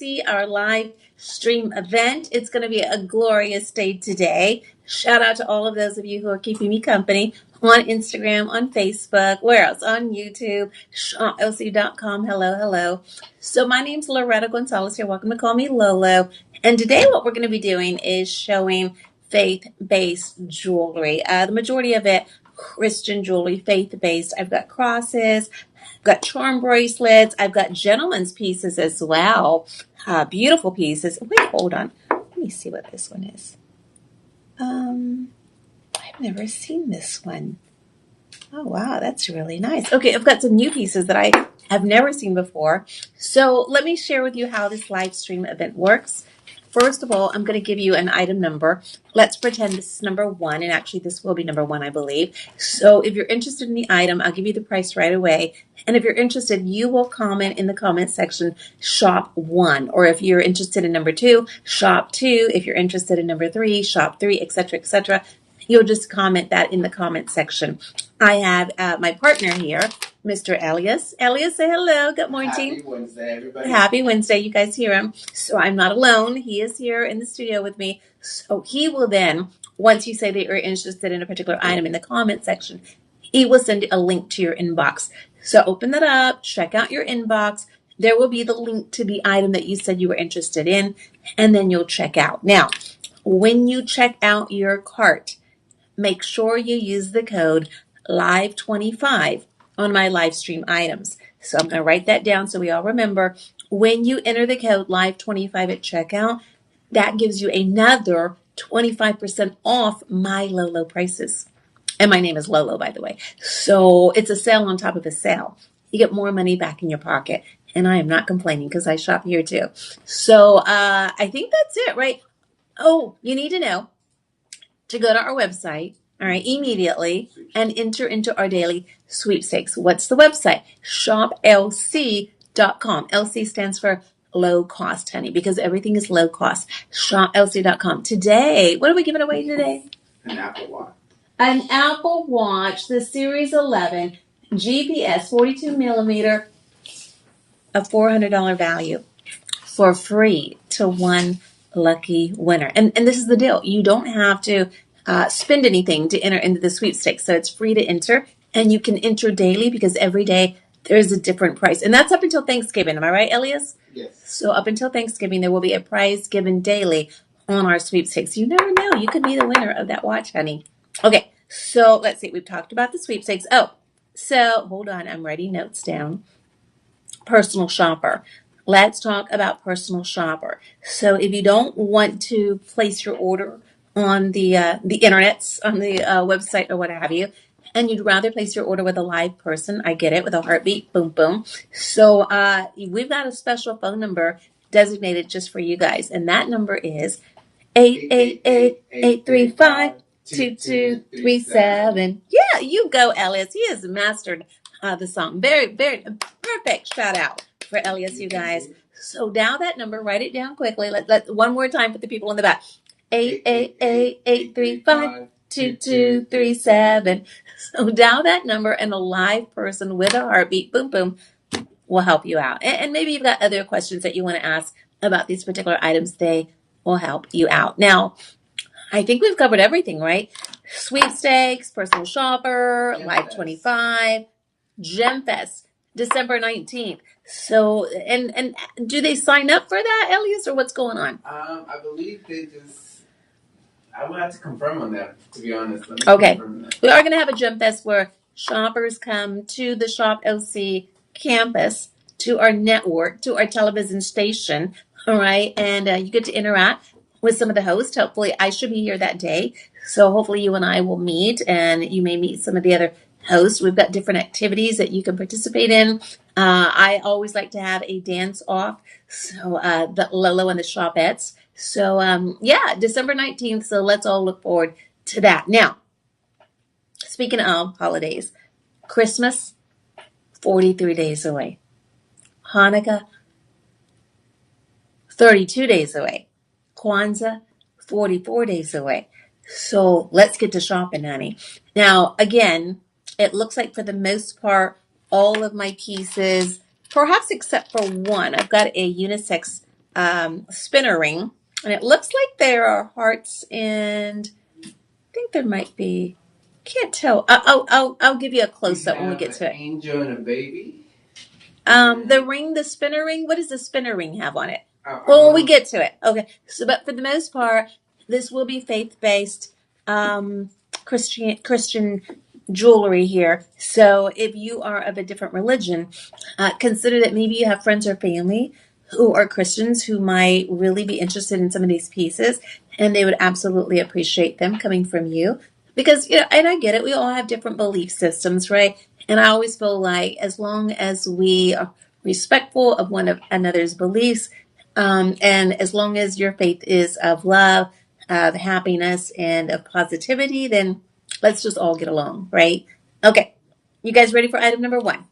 see our live stream event. It's going to be a glorious day today. Shout out to all of those of you who are keeping me company on Instagram, on Facebook, where else? On YouTube, ShopLC.com. Hello, hello. So my name's Loretta Gonzales. You're welcome to call me Lolo. And today what we're going to be doing is showing faith-based jewelry. The majority of it, Christian jewelry, faith-based. I've got crosses, I've got charm bracelets, I've got gentlemen's pieces as well. Beautiful pieces. Wait, hold on. Let me see what this one is. I've never seen this one. Oh, wow, that's really nice. Okay, I've got some new pieces that I have never seen before. So let me share with you how this live stream event works. First of all, I'm going to give you an item number. Let's pretend this is number 1, and actually this will be number 1, I believe. So if you're interested in the item, I'll give you the price right away. And if you're interested, you will comment in the comment section, shop 1. Or if you're interested in number 2, shop 2. If you're interested in number 3, shop 3, etc., etc. You'll just comment that in the comment section. I have my partner here, Mr. Elias. Elias, say hello. Good morning. Happy Wednesday, everybody. Happy Wednesday. You guys hear him. So I'm not alone. He is here in the studio with me. So he will then, once you say that you're interested in a particular item in the comment section, he will send a link to your inbox. So open that up, check out your inbox. There will be the link to the item that you said you were interested in, and then you'll check out. Now, when you check out your cart, make sure you use the code LIVE25 on my live stream items. So I'm going to write that down so we all remember. When you enter the code LIVE25 at checkout, that gives you another 25% off my Lolo prices. And my name is Lolo, by the way. So it's a sale on top of a sale. You get more money back in your pocket. And I am not complaining because I shop here too. So I think that's it, right? Oh, you need to know to go to our website, all right, immediately and enter into our daily sweepstakes. What's the website? ShopLC.com. LC stands for low cost, honey, because everything is low cost. ShopLC.com. Today, what are we giving away today? An Apple Watch. An Apple Watch, the Series 11, GPS, 42 millimeter, a $400 value for free to one lucky winner. And this is the deal. You don't have to spend anything to enter into the sweepstakes. So it's free to enter, and you can enter daily because every day there's a different price. And that's up until Thanksgiving. Am I right, Elias? Yes. So up until Thanksgiving, there will be a prize given daily on our sweepstakes. You never know. You could be the winner of that watch, honey. Okay, so let's see. We've talked about the sweepstakes. Oh, so hold on. I'm writing notes down. Personal shopper. Let's talk about personal shopper. So if you don't want to place your order on the internets, on the website or what have you, and you'd rather place your order with a live person, I get it, with a heartbeat, boom, boom. So we've got a special phone number designated just for you guys, and that number is 888-835-2237. Yeah, you go, Elias. He has mastered the song. Very, very perfect. Shout out for Elias, you guys. So dial that number, write it down quickly. Let one more time for the people in the back. 888-835-2237. So dial that number, and a live person with a heartbeat, boom, boom, will help you out. And maybe you've got other questions that you want to ask about these particular items. They will help you out. Now, I think we've covered everything, right? Sweepstakes, personal shopper, Live 25, GemFest, December 19th. So, and do they sign up for that, Elias, or what's going on? I believe they just... I will have to confirm on that, to be honest. Okay. We are going to have a GemFest where shoppers come to the Shop LC campus, to our network, to our television station, all right? And you get to interact with some of the hosts. Hopefully, I should be here that day. So hopefully you and I will meet, and you may meet some of the other hosts. We've got different activities that you can participate in. I always like to have a dance off, so the Lolo and the Shopettes. So, yeah, December 19th, so let's all look forward to that. Now, speaking of holidays, Christmas, 43 days away. Hanukkah, 32 days away. Kwanzaa, 44 days away. So let's get to shopping, honey. Now, again, it looks like for the most part, all of my pieces, perhaps except for one, I've got a unisex spinner ring. And it looks like there are hearts and I think there might be, can't tell. I'll give you a close up when we get to it. Angel and a baby. The spinner ring, what does the spinner ring have on it? Well, when we get to it. Okay. So, but for the most part, this will be faith-based, Christian jewelry here. So if you are of a different religion, consider that maybe you have friends or family who are Christians who might really be interested in some of these pieces, and they would absolutely appreciate them coming from you. Because, and I get it, we all have different belief systems, right? And I always feel like as long as we are respectful of one of another's beliefs, and as long as your faith is of love, of happiness, and of positivity, then let's just all get along, right? Okay. You guys ready for item number 1?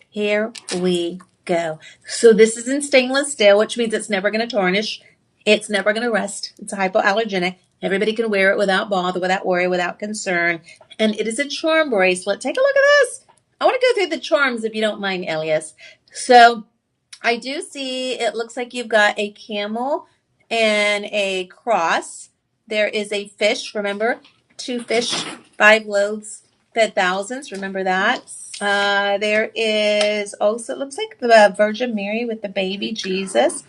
Here we go. So this is in stainless steel, which means it's never going to tarnish. It's never going to rust. It's hypoallergenic. Everybody can wear it without bother, without worry, without concern. And it is a charm bracelet. Take a look at this. I want to go through the charms if you don't mind, Elias. So I do see it looks like you've got a camel and a cross. There is a fish, remember? 2 fish, 5 loaves, fed thousands. Remember that? There is also, it looks like the Virgin Mary with the baby Jesus.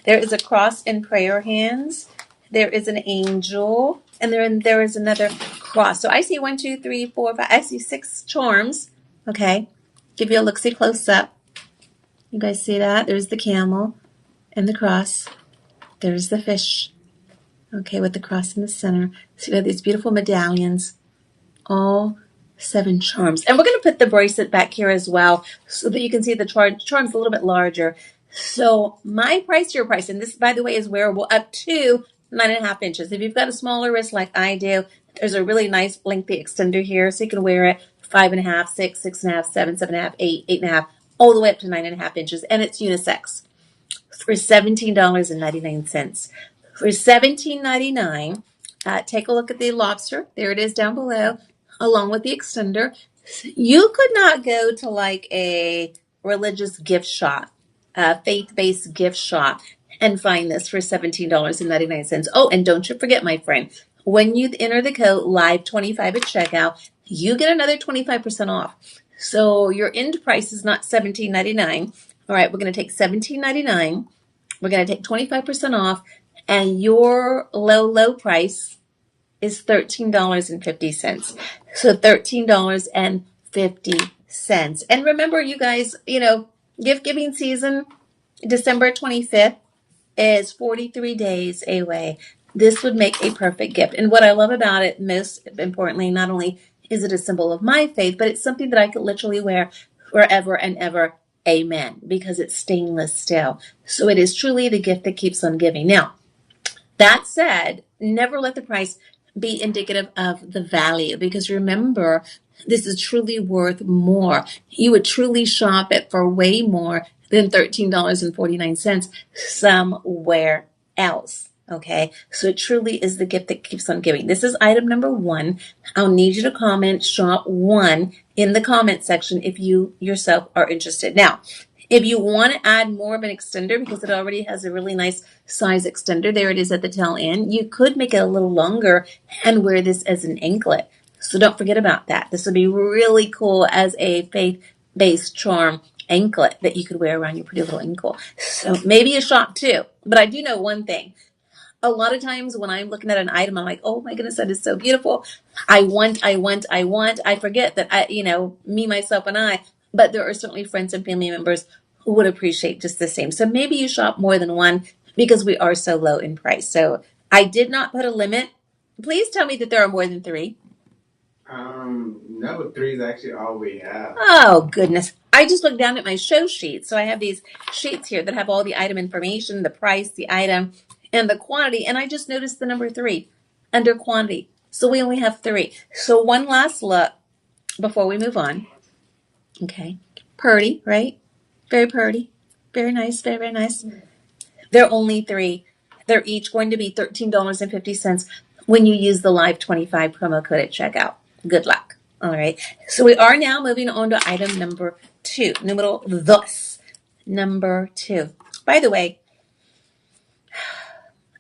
There is a cross and prayer hands. There is an angel. And there is another cross. So I see 1, 2, 3, 4, 5. I see 6 charms. Okay. Give you a look-see close-up. You guys see that? There's the camel and the cross. There's the fish. Okay, with the cross in the center. So you have these beautiful medallions. All 7 charms. And we're going to put the bracelet back here as well so that you can see the charm's a little bit larger. So my price, your price, and this, by the way, is wearable up to 9.5 inches. If you've got a smaller wrist like I do, there's a really nice lengthy extender here, so you can wear it 5.5, 6, 6.5, 7, 7.5, 8, 8.5, all the way up to 9.5 inches, and it's unisex for $17.99. For $17.99, take a look at the lobster. There it is down below, along with the extender. You could not go to like a religious gift shop, a faith-based gift shop, and find this for $17.99. Oh, and don't you forget, my friend, when you enter the code LIVE25 at checkout, you get another 25% off. So your end price is not $17.99. All right, we're going to take $17.99. We're going to take 25% off, and your low price is $13.50. So $13.50. And remember, you guys, gift giving season, December 25th is 43 days away. This would make a perfect gift. And what I love about it, most importantly, not only is it a symbol of my faith, but it's something that I could literally wear forever and ever. Amen. Because it's stainless steel. So it is truly the gift that keeps on giving. Now, that said, never let the price be indicative of the value, because remember, this is truly worth more. You would truly shop it for way more than $13.49 somewhere else. Okay, so it truly is the gift that keeps on giving. This is item number 1. I'll need you to comment shop 1 in the comment section if you yourself are interested. Now, if you want to add more of an extender, because it already has a really nice size extender, there it is at the tail end, you could make it a little longer and wear this as an anklet. So don't forget about that. This would be really cool as a faith-based charm anklet that you could wear around your pretty little ankle. So maybe a shop 2. But I do know one thing. A lot of times when I'm looking at an item, I'm like, oh my goodness, that is so beautiful. I want. I forget that me, myself, and I, but there are certainly friends and family members who would appreciate just the same. So maybe you shop more than one because we are so low in price. So I did not put a limit. Please tell me that there are more than 3. No, 3 is actually all we have. Oh, goodness. I just looked down at my show sheet. So I have these sheets here that have all the item information, the price, the item, and the quantity. And I just noticed the number 3 under quantity. So we only have 3. So one last look before we move on. Okay. Purdy, right? Very purdy. Very nice, very, very nice. There are only 3. They're each going to be $13.50 when you use the Live25 promo code at checkout. Good luck. All right. So we are now moving on to item number 2. Numero dos. Number 2. By the way,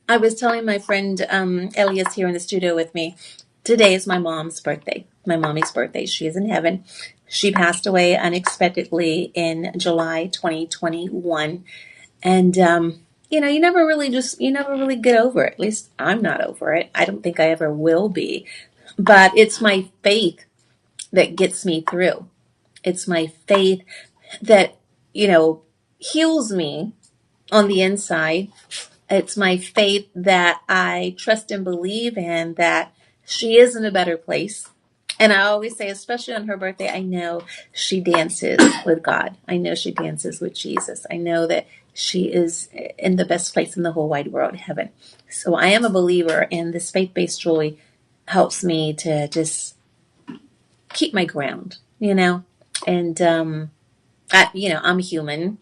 I was telling my friend Elias here in the studio with me, today is my mom's birthday, my mommy's birthday. She is in heaven. She passed away unexpectedly in July 2021. And, you never really get over it. At least I'm not over it. I don't think I ever will be. But it's my faith that gets me through. It's my faith that, heals me on the inside. It's my faith that I trust and believe in, that she is in a better place. And I always say, especially on her birthday, I know she dances with God. I know she dances with Jesus. I know that she is in the best place in the whole wide world, heaven. So I am a believer, and this faith-based joy helps me to just keep my ground, And, I'm human.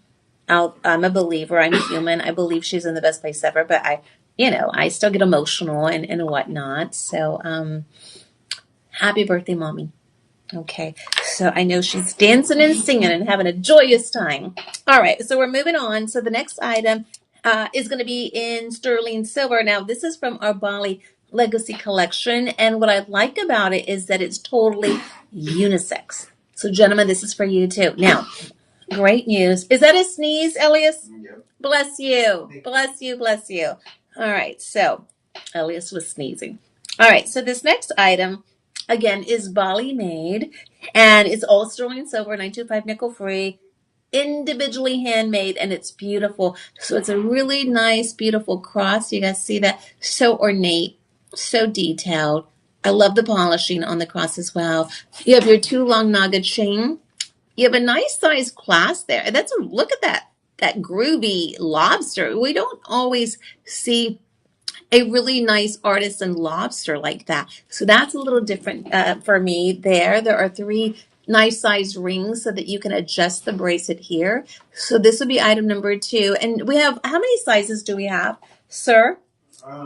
I'm a believer. I'm human. I believe she's in the best place ever, but I still get emotional and whatnot. So, happy birthday, mommy. Okay. So I know she's dancing and singing and having a joyous time. All right. So we're moving on. So the next item is going to be in sterling silver. Now, this is from our Bali Legacy Collection. And what I like about it is that it's totally unisex. So, gentlemen, this is for you too. Now, great news. Is that a sneeze, Elias? Yep. Bless you. Bless you. Bless you. All right. So Elias was sneezing. All right. So this next item, again, is Bali made, and it's all sterling silver, 925 nickel free, individually handmade, and it's beautiful. So it's a really nice, beautiful cross. You guys see that? So ornate, so detailed. I love the polishing on the cross as well. You have your 2 long naga chain. You have a nice size clasp there. And look at that groovy lobster. We don't always see a really nice artisan lobster like that. So that's a little different for me there. There are 3 nice size rings so that you can adjust the bracelet here. So this would be item number 2. And we have, how many sizes do we have, sir?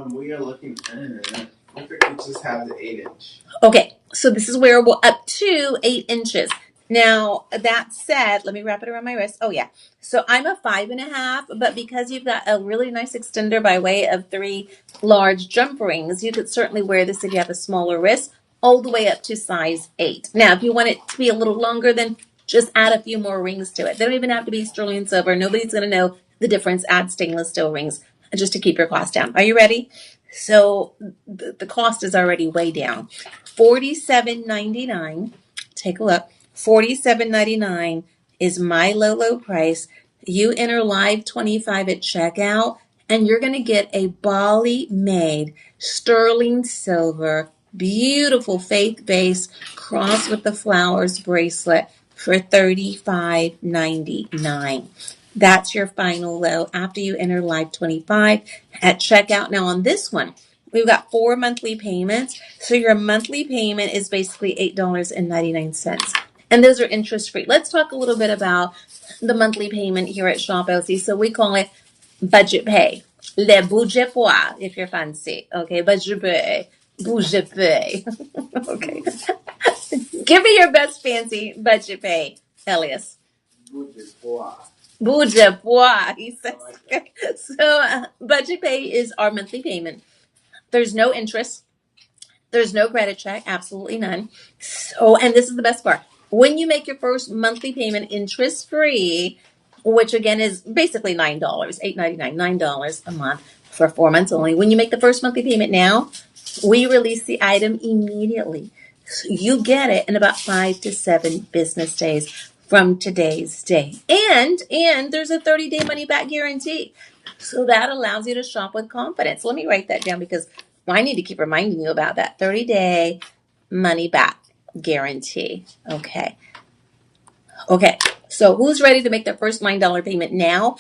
We are looking at, I think we just have the 8-inch. Okay, so this is wearable up to 8 inches. Now, that said, let me wrap it around my wrist. Oh, yeah. So I'm a 5.5, but because you've got a really nice extender by way of 3 large jump rings, you could certainly wear this if you have a smaller wrist, all the way up to size 8. Now, if you want it to be a little longer, then just add a few more rings to it. They don't even have to be sterling silver. Nobody's going to know the difference. Add stainless steel rings just to keep your cost down. Are you ready? So the cost is already way down. $47.99. Take a look. $47.99 is my low price. You enter live 25 at checkout, and you're going to get a Bali made sterling silver, beautiful faith-based cross with the flowers bracelet for $35.99. That's your final low after you enter live 25 at checkout. Now on this one, we've got 4 monthly payments. So your monthly payment is basically $8.99. And those are interest free. Let's talk a little bit about the monthly payment here at Shop LC. So we call it budget pay. Le budget pois, if you're fancy. Okay, budget pay. Budget pay. Okay. Give me your best fancy budget pay, Elias. Budget pois. Budget pois, he says. Okay. So budget pay is our monthly payment. There's no interest. There's no credit check, absolutely none. So, and this is the best part. When you make your first monthly payment interest free, which again is basically $9, $8.99, $9 a month for 4 months only. When you make the first monthly payment now, we release the item immediately. So you get it in about 5 to 7 business days from today's day. And there's a 30-day money back guarantee. So that allows you to shop with confidence. Let me write that down because I need to keep reminding you about that 30-day money back guarantee. Okay. So who's ready to make their first $9 payment now?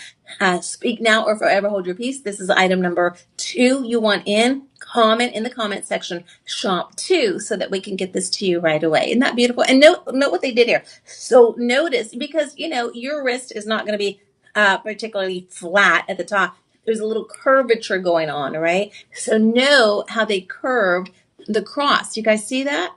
Speak now or forever hold your peace. This is item number 2 you want in. Comment in the comment section, shop 2, so that we can get this to you right away. Isn't that beautiful? And note what they did here. So notice, because, your wrist is not going to be particularly flat at the top. There's a little curvature going on, right? So know how they curved the cross. You guys see that?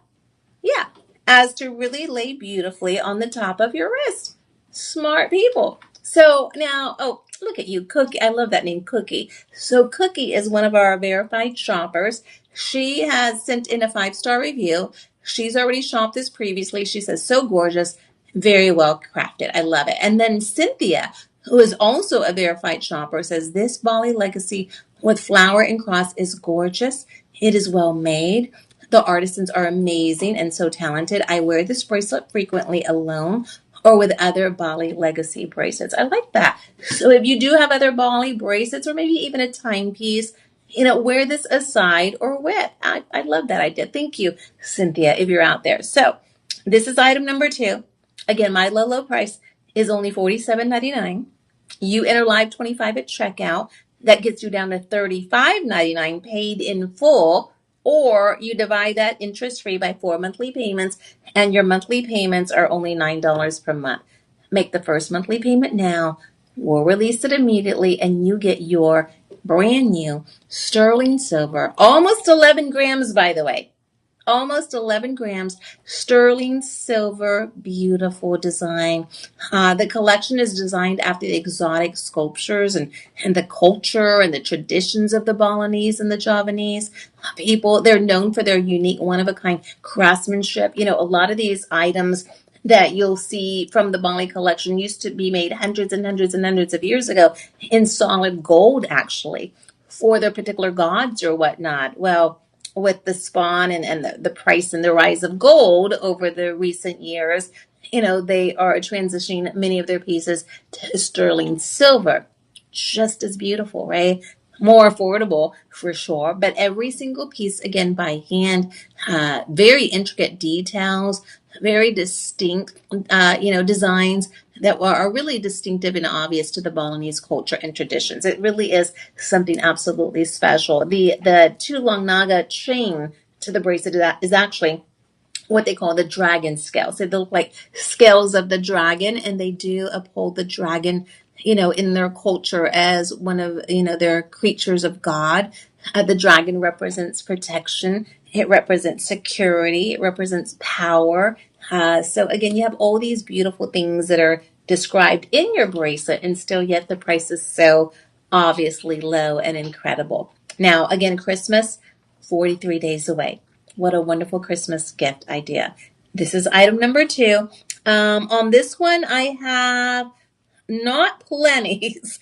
Yeah. As to really lay beautifully on the top of your wrist. Smart people. So now, Look at you, Cookie. I love that name, Cookie. So Cookie is one of our verified shoppers. She has sent in a 5-star review. She's already shopped this previously. She says, so gorgeous, very well crafted. I love it. And then Cynthia, who is also a verified shopper, says, this Bali Legacy with flower and cross is gorgeous. It is well made. The artisans are amazing and so talented. I wear this bracelet frequently alone or with other Bali Legacy bracelets. I like that. So if you do have other Bali bracelets or maybe even a timepiece, wear this aside or with. I love that idea. Thank you, Cynthia, if you're out there. So this is item number 2. Again, my low price is only $47.99. You enter live 25 at checkout. That gets you down to $35.99 paid in full, or you divide that interest-free by 4 monthly payments, and your monthly payments are only $9 per month. Make the first monthly payment now. We'll release it immediately, and you get your brand new sterling silver, almost 11 grams, by the way. Almost 11 grams, sterling silver, beautiful design. The collection is designed after the exotic sculptures and the culture and the traditions of the Balinese and the Javanese people. They're known for their unique, one-of-a-kind craftsmanship. A lot of these items that you'll see from the Bali collection used to be made hundreds and hundreds and hundreds of years ago in solid gold, actually, for their particular gods or whatnot. Well, with the spawn and the price and the rise of gold over the recent years, they are transitioning many of their pieces to sterling silver. Just as beautiful, right? More affordable for sure, but every single piece, again, by hand, very intricate details, very distinct, designs that are really distinctive and obvious to the Balinese culture and traditions. It really is something absolutely special. The Tulong Naga chain to the bracelet is actually what they call the dragon scales. They look like scales of the dragon, and they do uphold the dragon, in their culture as one of, their creatures of God. The dragon represents protection. It represents security. It represents power. So again, you have all these beautiful things that are described in your bracelet, and still yet the price is so obviously low and incredible. Now, again, Christmas, 43 days away. What a wonderful Christmas gift idea. This is item number 2. On this one, I have not plenties.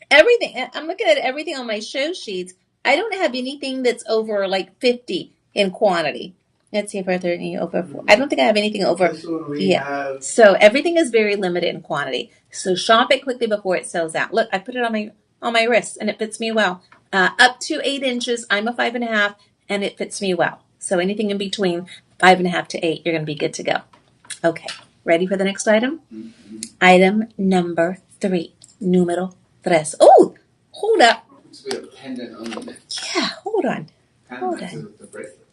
Everything, I'm looking at everything on my show sheets. I don't have anything that's over like 50 in quantity. Let's see if I have any over 4. I don't think I have anything over. Yeah. So everything is very limited in quantity. So shop it quickly before it sells out. Look, I put it on my wrist and it fits me well. Up to 8 inches. I'm a 5.5 and it fits me well. So anything in between 5.5 to 8, you're going to be good to go. Okay. Ready for the next item? Mm-hmm. Item number 3. Numero 3. Oh, hold up. It's a pendant on it. Yeah, hold on. Hold on.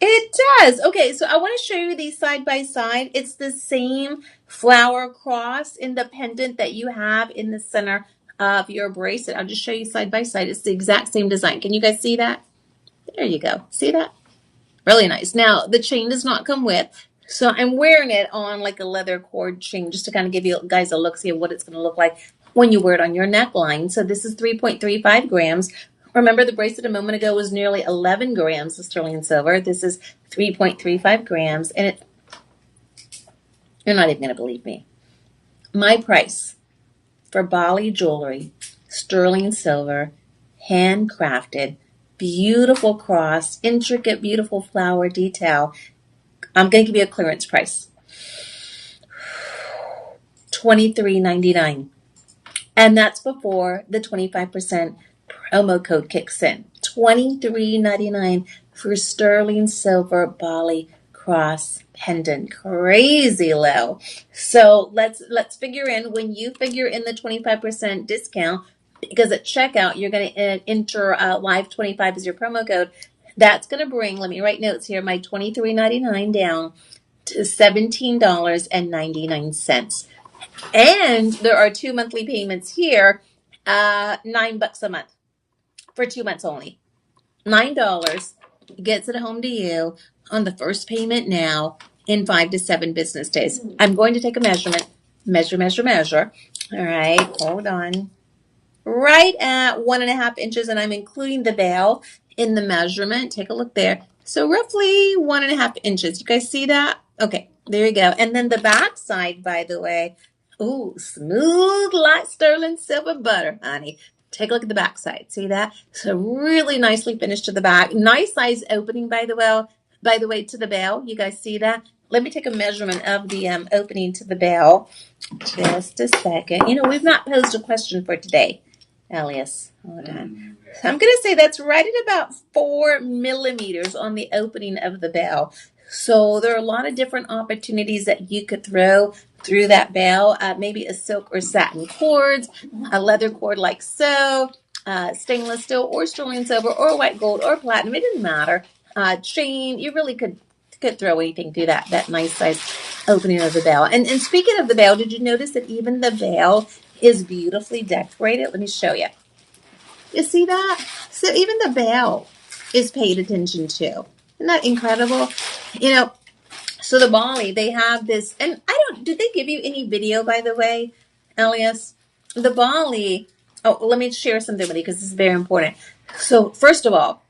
It does. Okay, so I want to show you these side by side. It's the same flower cross in the pendant that you have in the center of your bracelet. I'll just show you side by side. It's the exact same design. Can you guys see that? There you go. See that? Really nice. Now, the chain does not come with, so I'm wearing it on like a leather cord chain just to kind of give you guys a look, see what it's going to look like when you wear it on your neckline. So this is 3.35 grams. Remember, the bracelet a moment ago was nearly 11 grams of sterling silver. This is 3.35 grams, and you're not even going to believe me. My price for Bali jewelry, sterling silver, handcrafted, beautiful cross, intricate, beautiful flower detail. I'm going to give you a clearance price. $23.99. And that's before the 25% promo code kicks in. $23.99 for sterling silver Bali cross pendant. Crazy low. So let's figure in, when you figure in the 25% discount, because at checkout you're going to enter live 25 as your promo code. That's going to bring, let me write notes here, my $23.99 down to $17.99. And there are 2 monthly payments here, $9 a month for 2 months only. $9 gets it home to you on the first payment now in 5 to 7 business days. I'm going to take a measurement. Measure. All right, hold on. right at 1.5 inches, and I'm including the veil in the measurement. Take a look there. So roughly 1.5 inches. You guys see that? Okay, there you go. And then the back side, by the way, ooh, smooth like sterling silver butter, honey. Take a look at the back side. See that? So really nicely finished to the back. Nice size opening, by the way, to the veil. You guys see that? Let me take a measurement of the opening to the veil. Just a second. You know, we've not posed a question for today, Elias. Hold on. So I'm going to say that's right at about 4 millimeters on the opening of the veil. So there are a lot of different opportunities that you could throw through that veil. Maybe a silk or satin cord, a leather cord like so, stainless steel or sterling silver or white gold or platinum. It didn't matter. Chain. You really could throw anything through that nice size opening of the veil. And speaking of the veil, did you notice that even the veil is beautifully decorated? Let me show you. You see that? So even the veil is paid attention to. Isn't that incredible? You know, so the Bali, they have this, and did they give you any video, by the way, Elias? The Bali, let me share something with you because this is very important. So first of all,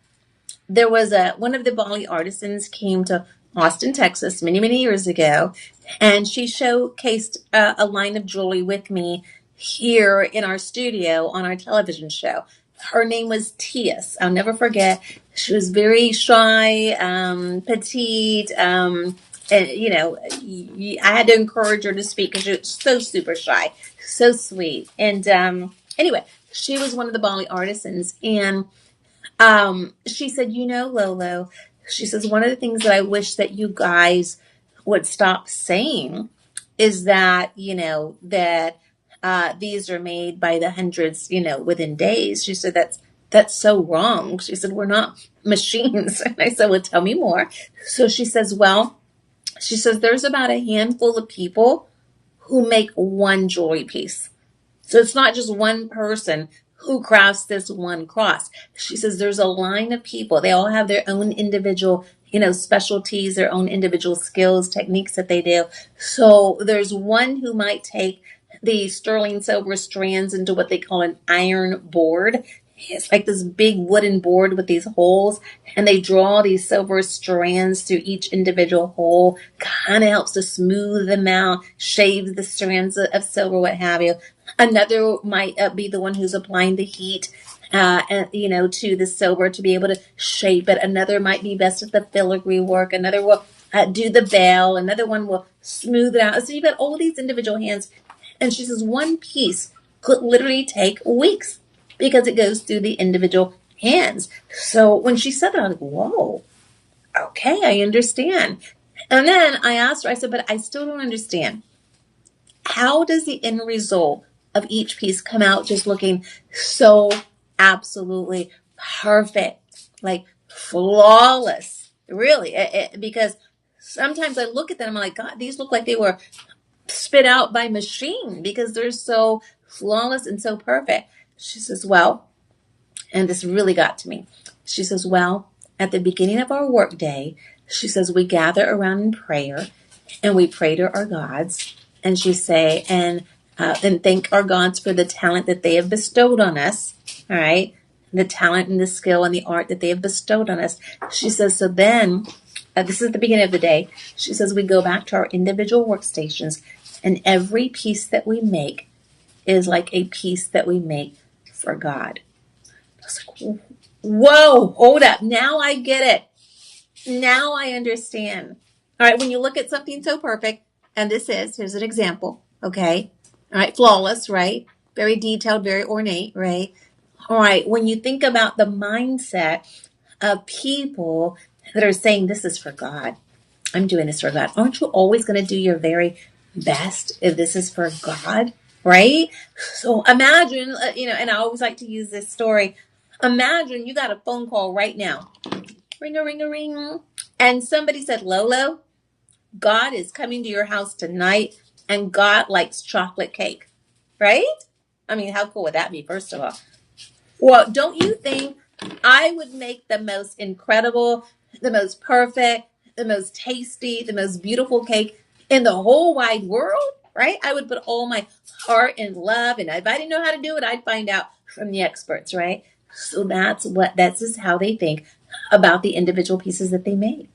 there was one of the Bali artisans came to Austin, Texas, many, many years ago, and she showcased a line of jewelry with me here in our studio on our television show. Her name was Tias. I'll never forget. She was very shy, petite, and you know, I had to encourage her to speak because she was so super shy, so sweet. And anyway, she was one of the Bali artisans, and she said, you know, Lolo, she says, one of the things that I wish that you guys would stop saying is that, you know, that these are made by the hundreds, you know, within days. She said, that's so wrong. She said, we're not machines. And I said, well, tell me more. So she says, well, she says, there's about a handful of people who make one jewelry piece. So it's not just one person who crafts this one cross. She says there's a line of people. They all have their own individual, you know, specialties, their own individual skills, techniques that they do. So there's one who might take the sterling silver strands into what they call an iron board. It's like this big wooden board with these holes, and they draw these silver strands through each individual hole. Kind of helps to smooth them out, shave the strands of silver, what have you. Another might be the one who's applying the heat, and, you know, to the silver to be able to shape it. Another might be best at the filigree work. Another will do the veil. Another one will smooth it out. So you've got all these individual hands. And she says one piece could literally take weeks because it goes through the individual hands. So when she said that, I was like, whoa, okay, I understand. And then I asked her, I said, but I still don't understand. How does the end result of each piece come out just looking so absolutely perfect, like flawless, really? Because sometimes I look at them, I'm like, God, these look like they were spit out by machine because they're so flawless and so perfect. She says, well, and this really got to me. She says, well, at the beginning of our work day, she says, we gather around in prayer and we pray to our gods. And she say, and thank our gods for the talent that they have bestowed on us. All right. The talent and the skill and the art that they have bestowed on us. She says, so then, this is the beginning of the day. She says, we go back to our individual workstations, and every piece that we make is like a piece that we make for God. I was like, whoa, hold up. Now I get it. Now I understand. All right, when you look at something so perfect, and here's an example, okay? All right, flawless, right? Very detailed, very ornate, right? All right, when you think about the mindset of people that are saying this is for God, I'm doing this for God, aren't you always going to do your very best if this is for God, right? So imagine, and I always like to use this story. Imagine you got a phone call right now. Ring a ring a ring. And somebody said, Lolo, God is coming to your house tonight and God likes chocolate cake, right? I mean, how cool would that be, first of all? Well, don't you think I would make the most incredible, the most perfect, the most tasty, the most beautiful cake in the whole wide world, right? I would put all my heart and love, and if I didn't know how to do it, I'd find out from the experts, right? So that's just how they think about the individual pieces that they made.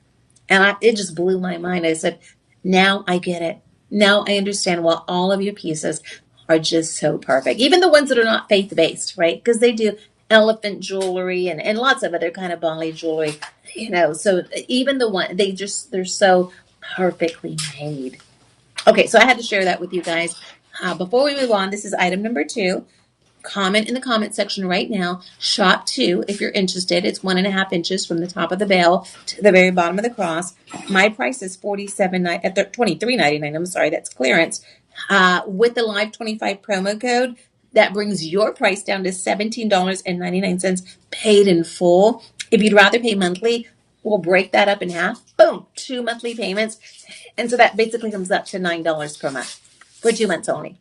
And it just blew my mind. I said, now I get it. Now I understand why all of your pieces are just so perfect. Even the ones that are not faith-based, right? Because they do elephant jewelry and lots of other kind of Bali jewelry, so even the one, they're so perfectly made. Okay, so I had to share that with you guys. Before we move on, this is item number 2. Comment in the comment section right now. Shot 2, if you're interested. It's 1.5 inches from the top of the bell to the very bottom of the cross. My price is $23.99. I'm sorry, that's clearance. With the Live 25 promo code, that brings your price down to $17.99 paid in full. If you'd rather pay monthly, we'll break that up in half. Boom, 2 monthly payments. And so that basically comes up to $9 per month for 2 months only.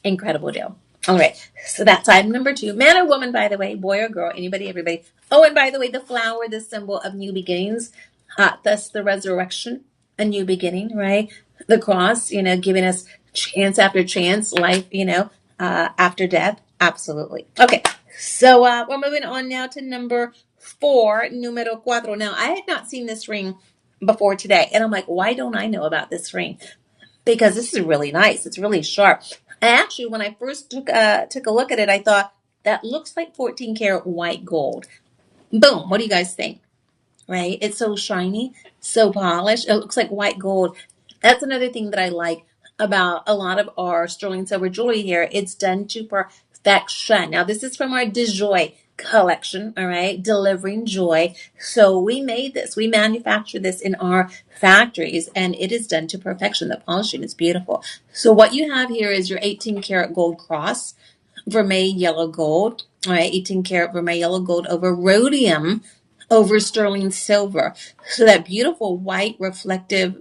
Incredible deal. All right, so that's item number 2. Man or woman, by the way, boy or girl, anybody, everybody. Oh, and by the way, the flower, the symbol of new beginnings, thus the resurrection, a new beginning, right? The cross, giving us chance after chance, life, after death. Absolutely. Okay, so we're moving on now to number 4, numero cuatro. Now, I had not seen this ring before today, and I'm like, why don't I know about this ring? Because this is really nice. It's really sharp. Actually, when I first took a look at it, I thought, that looks like 14 karat white gold. Boom. What do you guys think? Right? It's so shiny, so polished. It looks like white gold. That's another thing that I like about a lot of our sterling silver jewelry here. It's done to perfection. Now, this is from our De Joy collection, all right? Delivering joy. So we made this. We manufacture this in our factories, and it is done to perfection. The polishing is beautiful. So what you have here is your 18 karat gold cross, vermeil yellow gold, all right? 18 karat vermeil yellow gold over rhodium over sterling silver. So that beautiful white reflective,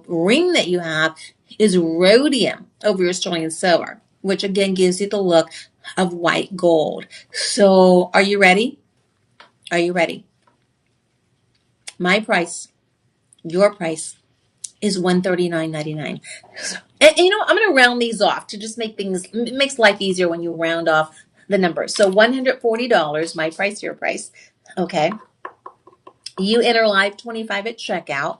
ring that you have is rhodium over your sterling silver, which again gives you the look of white gold. So are you ready? Are you ready? My price, your price is $139.99. And I'm going to round these off to just it makes life easier when you round off the numbers. So $140, my price, your price. Okay. You enter Live 25 at checkout.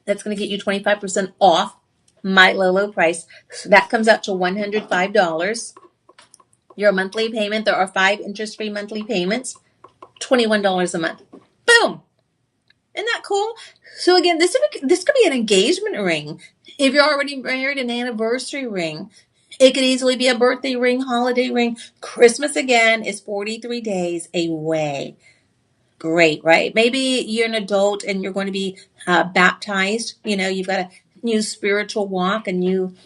That's going to get you 25% off my low price. So that comes out to $105. Your monthly payment, there are 5 interest-free monthly payments, $21 a month. Boom. Isn't that cool? So again, this could be an engagement ring. If you're already married, an anniversary ring. It could easily be a birthday ring, holiday ring. Christmas, again, is 43 days away. Great, right? Maybe you're an adult and you're going to be baptized. You've got a new spiritual walk, a new,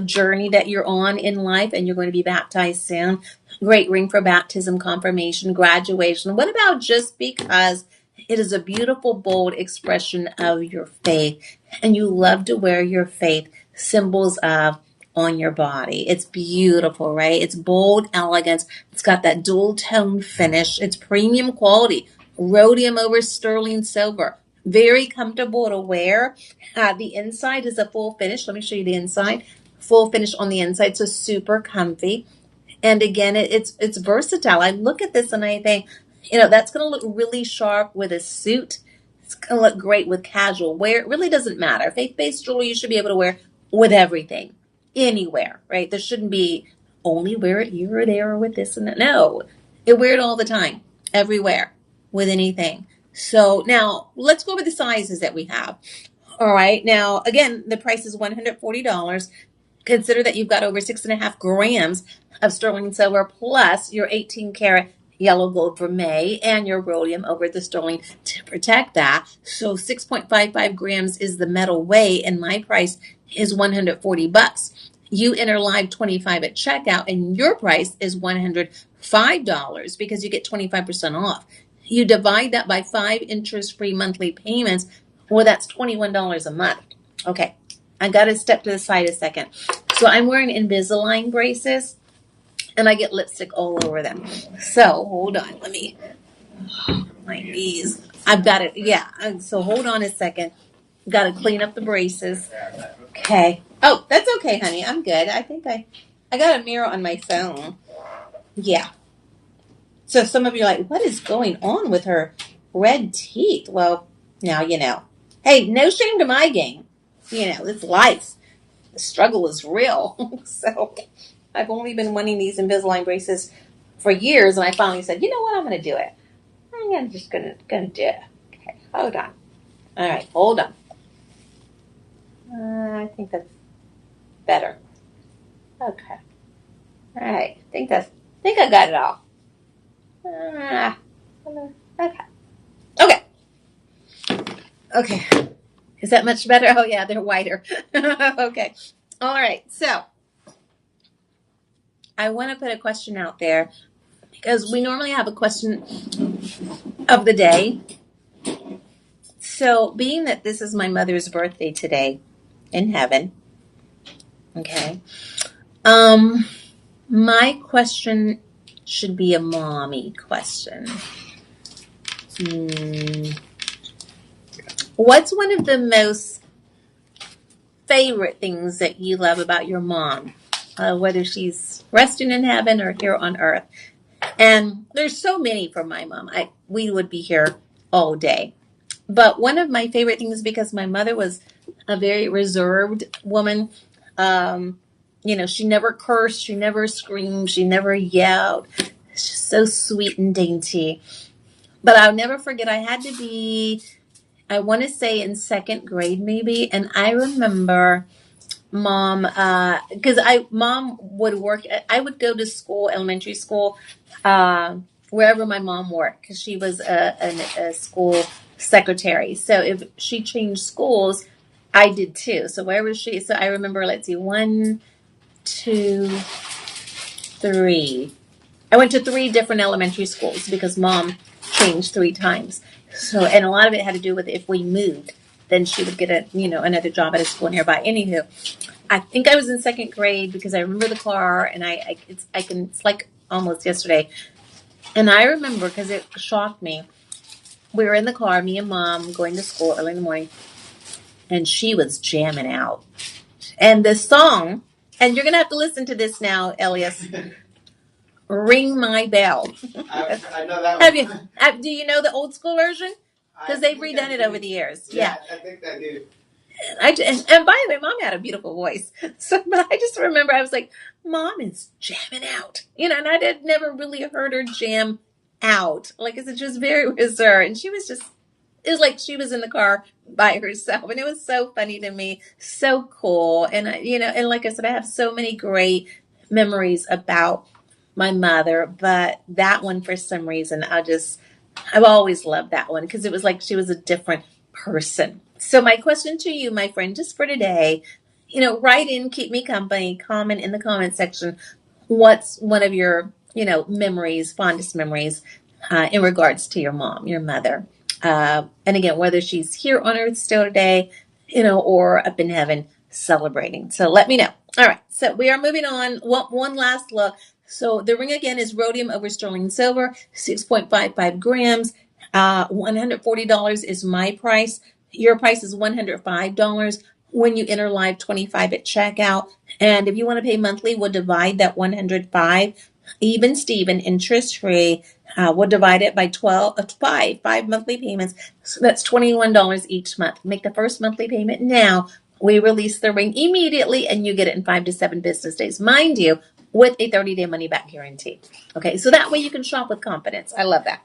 journey that you're on in life, and you're going to be baptized soon. Great ring for baptism, confirmation, graduation. What about just because it is a beautiful, bold expression of your faith, and you love to wear your faith symbols of on your body? It's beautiful, right? It's bold, elegant. It's got that dual tone finish. It's premium quality. Rhodium over sterling silver. Very comfortable to wear. The inside is a full finish. Let me show you the inside. Full finish on the inside, so super comfy. And again, it's versatile. I look at this and I think, that's going to look really sharp with a suit. It's going to look great with casual wear. It really doesn't matter. Faith-based jewelry you should be able to wear with everything, anywhere, right? There shouldn't be only wear it here or there or with this and that. No, you wear it all the time, everywhere, with anything. So now let's go over the sizes that we have. All right. Now, again, the price is $140. Consider that you've got over 6.5 grams of sterling silver plus your 18 karat yellow gold vermeil and your rhodium over the sterling to protect that. So 6.55 grams is the metal weight, and my price is $140. You enter Live 25 at checkout, and your price is $105 because you get 25% off. You divide that by 5 interest-free monthly payments. Well, that's $21 a month. Okay, I got to step to the side a second. So I'm wearing Invisalign braces, and I get lipstick all over them. So hold on, my knees. I've got it. Yeah. So hold on a second. Got to clean up the braces. Okay. Oh, that's okay, honey. I'm good. I think I got a mirror on my phone. Yeah. So some of you are like, what is going on with her red teeth? Well, now you know. Hey, no shame to my game. You know, it's life. The struggle is real. So I've only been wanting these Invisalign braces for years, and I finally said, you know what, I'm going to do it. I'm just gonna do it. Okay, hold on. All right, hold on. I think that's better. Okay. All right. Think I got it all. Okay. Okay. Okay. Is that much better? Oh yeah, they're whiter. Okay. All right. So I want to put a question out there because we normally have a question of the day. So being that this is my mother's birthday today in heaven, okay. My question should be a mommy question. What's one of the most favorite things that you love about your mom, whether she's resting in heaven or here on earth? And there's so many from my mom. We would be here all day. But one of my favorite things, because my mother was a very reserved woman, she never cursed, she never screamed, she never yelled. She's so sweet and dainty. But I'll never forget, I had to be, I want to say in second grade maybe, and I remember mom, because mom would work, I would go to school, elementary school, wherever my mom worked, because she was a school secretary. So if she changed schools, I did too. So so I remember, let's see, 1, 2, 3. I went to 3 different elementary schools because mom changed 3 times. So, and a lot of it had to do with if we moved, then she would get another job at a school nearby. Anywho, I think I was in second grade because I remember the car, and it's like almost yesterday. And I remember, because it shocked me, we were in the car, me and mom, going to school early in the morning, and she was jamming out. And the song, and you're going to have to listen to this now, Elias, Ring My Bell. I know that Have one. you? Do you know the old school version? Because they've redone it over the years. Yeah. I think I do. And by the way, mom had a beautiful voice. So, but I just remember I was like, mom is jamming out, and I had never really heard her jam out. Like I said, she was very reserved, and it was like she was in the car by herself, and it was so funny to me, so cool. And and like I said, I have so many great memories about my mother, but that one, for some reason, I've always loved that one because it was like she was a different person. So my question to you, my friend, just for today, write in, keep me company, comment in the comment section. What's one of your, memories, fondest memories, in regards to your mom, your mother? And again, whether she's here on earth still today, or up in heaven celebrating. So let me know. All right. So we are moving on. One last look. So the ring again is rhodium over sterling silver, 6.55 grams. $140 is my price. Your price is $105 when you enter live 25 at checkout. And if you want to pay monthly, we'll divide that 105 even Steven, interest free. We'll divide it by 5 monthly payments. So that's $21 each month. Make the first monthly payment now. We release the ring immediately, and you get it in 5 to 7 business days. Mind you, with a 30-day money-back guarantee. Okay, so that way you can shop with confidence. I love that.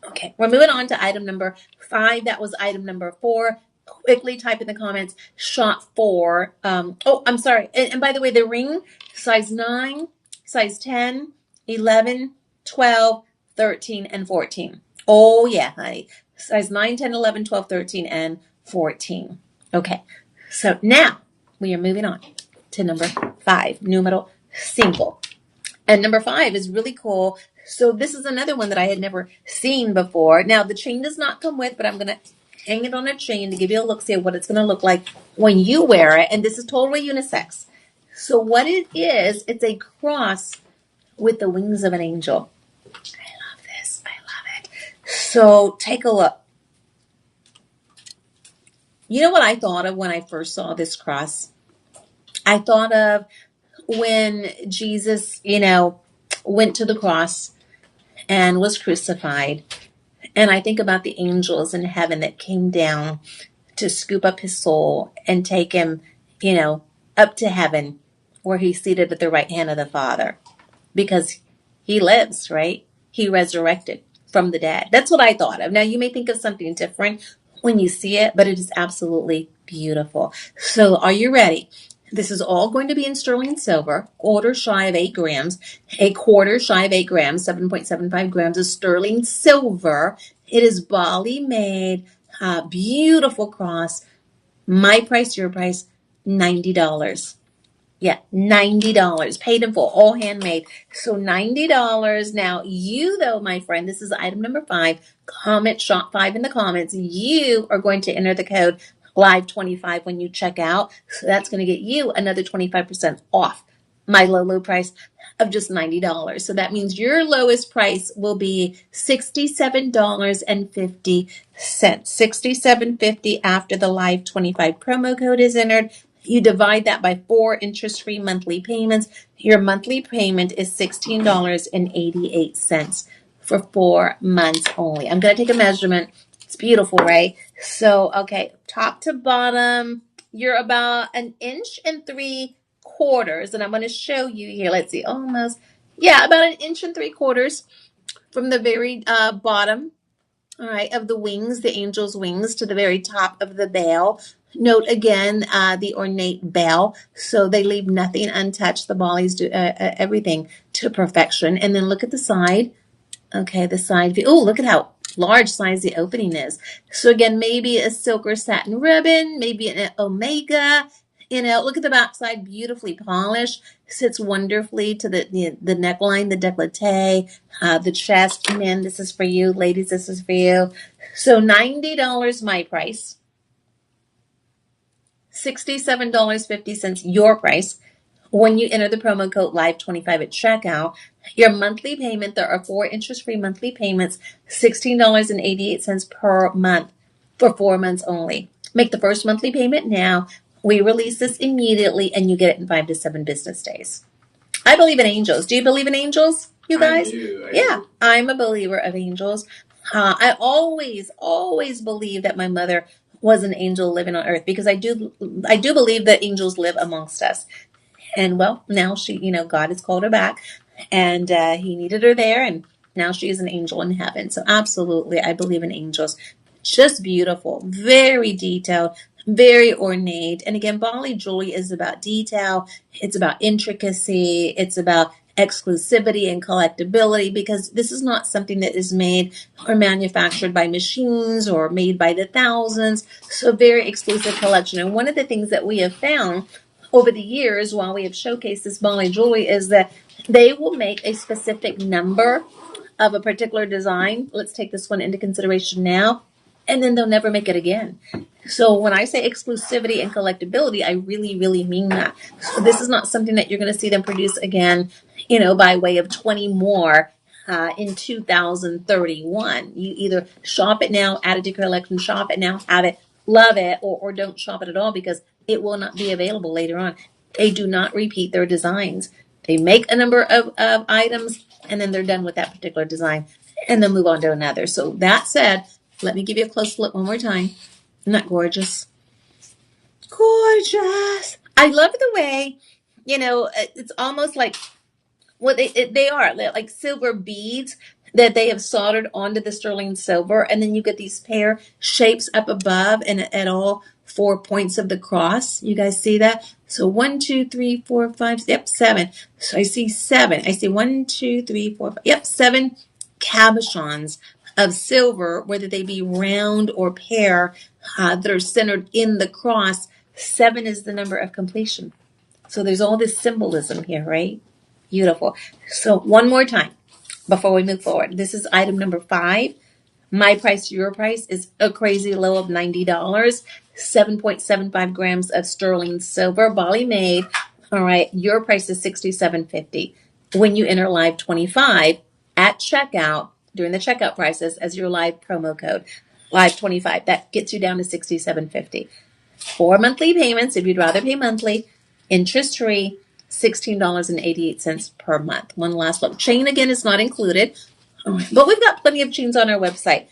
Okay, we're moving on to item number 5. That was item number 4. Quickly type in the comments, shot 4. I'm sorry. And by the way, the ring, size 9, size 10, 11, 12, 13, and 14. Oh, yeah, honey. Size 9, 10, 11, 12, 13, and 14. Okay, so now we are moving on to number 5, numero 5. And number 5 is really cool. So this is another one that I had never seen before. Now, the chain does not come with, but I'm going to hang it on a chain to give you a look, see what it's going to look like when you wear it. And this is totally unisex. So what it is, it's a cross with the wings of an angel. I love this. I love it. So take a look. You know what I thought of when I first saw this cross? I thought of when Jesus, went to the cross and was crucified. And I think about the angels in heaven that came down to scoop up his soul and take him, up to heaven where he's seated at the right hand of the Father because he lives, right? He resurrected from the dead. That's what I thought of. Now, you may think of something different when you see it, but it is absolutely beautiful. So are you ready? This is all going to be in sterling silver, quarter shy of 8 grams, a quarter shy of 8 grams, 7.75 grams of sterling silver. It is Bali made, beautiful cross. My price, your price, $90. Yeah, $90. Paid in full, all handmade. So $90. Now, you though, my friend, this is item number 5. Comment shop 5 in the comments. You are going to enter the code live25 when you check out. So that's going to get you another 25% off my low price of just $90. So that means your lowest price will be $67.50. $67.50 after the live 25 promo code is entered. You divide that by 4 interest-free monthly payments. Your monthly payment is $16.88 for 4 months only. I'm going to take a measurement. It's beautiful, right? So, okay, top to bottom, you're about 1.3 inches. And I'm going to show you here. Let's see, almost. Yeah, about 1.75 inches from the very bottom. All right, of the wings, the angel's wings, to the very top of the veil. Note again the ornate veil, so they leave nothing untouched. The Balis do everything to perfection. And then look at the side. Okay, the side view. Oh, look at how large size the opening is. So again, maybe a silk or satin ribbon, maybe an omega. Look at the backside, beautifully polished, sits wonderfully to the neckline, the décolleté, the chest. Men, this is for you. Ladies, this is for you. So $90 my price. $67.50 your price. When you enter the promo code LIVE25 at checkout, your monthly payment, there are 4 interest-free monthly payments, $16.88 per month for 4 months only. Make the first monthly payment now. We release this immediately, and you get it in 5 to 7 business days. I believe in angels. Do you believe in angels, you guys? I do. I'm a believer of angels. I always believe that my mother was an angel living on earth because I do believe that angels live amongst us. And well, now she, God has called her back, and he needed her there, and now she is an angel in heaven. So absolutely, I believe in angels. Just beautiful, very detailed, very ornate. And again, Bali jewelry is about detail. It's about intricacy. It's about exclusivity and collectability, because this is not something that is made or manufactured by machines or made by the thousands. So very exclusive collection. And one of the things that we have found over the years while we have showcased this Bali jewelry is that they will make a specific number of a particular design. Let's take this one into consideration now. And then they'll never make it again. So when I say exclusivity and collectability, I really, really mean that. So this is not something that you're going to see them produce again, by way of 20 more in 2031. You either shop it now, add it to your collection, shop it now, have it, love it, or don't shop it at all, because it will not be available later on. They do not repeat their designs. They make a number of items, and then they're done with that particular design, and then move on to another. So that said, let me give you a close look one more time. Isn't that gorgeous? Gorgeous. I love the way, it's almost like, well, they are like silver beads that they have soldered onto the sterling silver. And then you get these pear shapes up above and at all 4 points of the cross. You guys see that? So 1, 2, 3, 4, 5, 7. So I see 7. I see 1, 2, 3, 4, 5. 7 cabochons of silver, whether they be round or pear, that are centered in the cross. 7 is the number of completion. So there's all this symbolism here, right? Beautiful. So one more time before we move forward. This is item number 5. My price, your price is a crazy low of $90. 7.75 grams of sterling silver, Bali made. All right, your price is $67.50. When you enter live 25 at checkout, during the checkout prices as your live promo code, live 25, that gets you down to $67.50. 4 monthly payments if you'd rather pay monthly, interest free, $16.88 per month. One last look. Chain, again, is not included, but we've got plenty of chains on our website.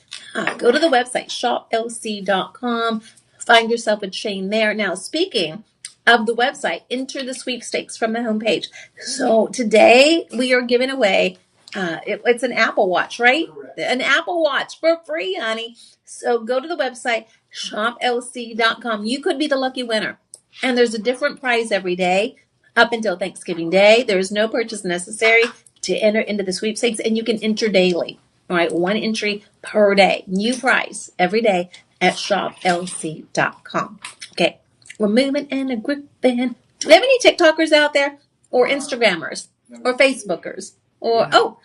Go to the website, shoplc.com. Find yourself a chain there. Now, speaking of the website, enter the sweepstakes from the homepage. So today we are giving away, it's an Apple Watch, right? Correct. An Apple Watch for free, honey. So go to the website, shoplc.com. You could be the lucky winner. And there's a different prize every day up until Thanksgiving Day. There's no purchase necessary to enter into the sweepstakes, and you can enter daily. All right, one entry per day. New prize every day at shoplc.com. Okay, we're moving and gripping. Do we have any TikTokers out there? Or Instagrammers? Or Facebookers? Or,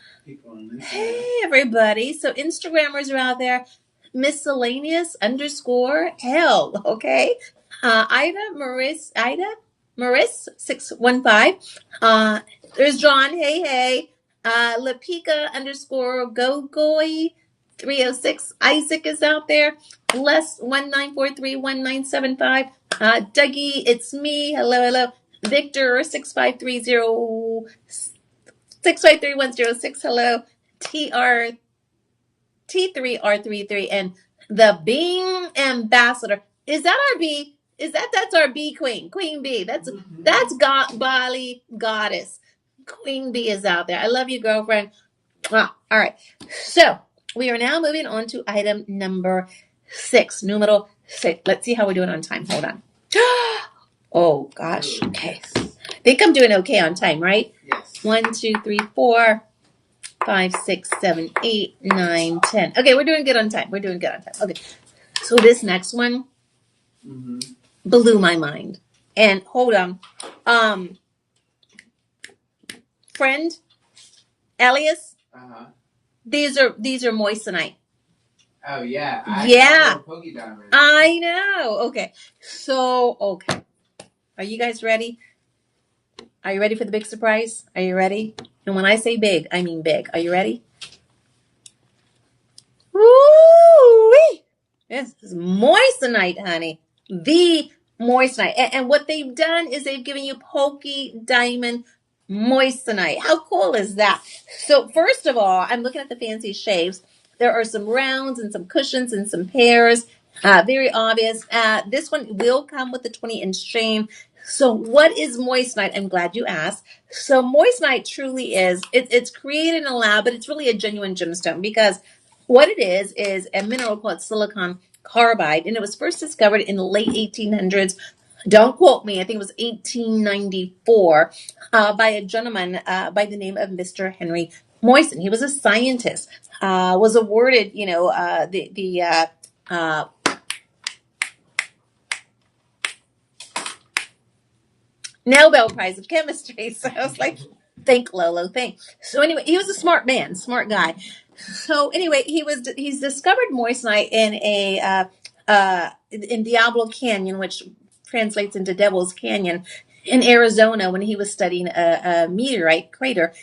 hey, everybody. So Instagrammers are out there. Miscellaneous _ hell, okay? Ida Maris 615. There's John, hey. Lapika _ Gogoy 306. Isaac is out there. Les 19431975. Dougie, it's me. Hello. Victor 6533106. Hello. T3R33 and the Bing Ambassador. Is that our B? That's our B queen? Queen B. That's Bali goddess. Queen B is out there. I love you, girlfriend. All right. So we are now moving on to item number 6, numero 6. Let's see how we're doing on time. Hold on. Oh gosh. Okay. I think I'm doing okay on time, right? Yes. 1, 2, 3, 4, 5, 6, 7, 8, 9, 10. Okay, we're doing good on time. Okay. So this next one blew my mind. And hold on. Friend, Elias, these are moissanite. Oh, yeah. I know. Okay. So, are you guys ready? Are you ready for the big surprise? Are you ready? And when I say big, I mean big. Are you ready? Woo-wee! This is moissanite, honey. The moissanite. And what they've done is they've given you pokey diamond moissanite. How cool is that? So first of all, I'm looking at the fancy shapes. There are some rounds and some cushions and some pairs. Very obvious. This one will come with the 20-inch chain. So what is moissanite? I'm glad you asked. So moissanite truly is, it's created in a lab, but it's really a genuine gemstone because what it is a mineral called silicon carbide, and it was first discovered in the late 1800s. Don't quote me. I think it was 1894 by a gentleman by the name of Mr. Henry Moissan. He was a scientist, was awarded, the Nobel Prize of Chemistry. So I was like, thank Lolo, thank. So anyway, he was a smart man, smart guy. So anyway, he's discovered moissanite in Diablo Canyon, which translates into Devil's Canyon in Arizona when he was studying a meteorite crater.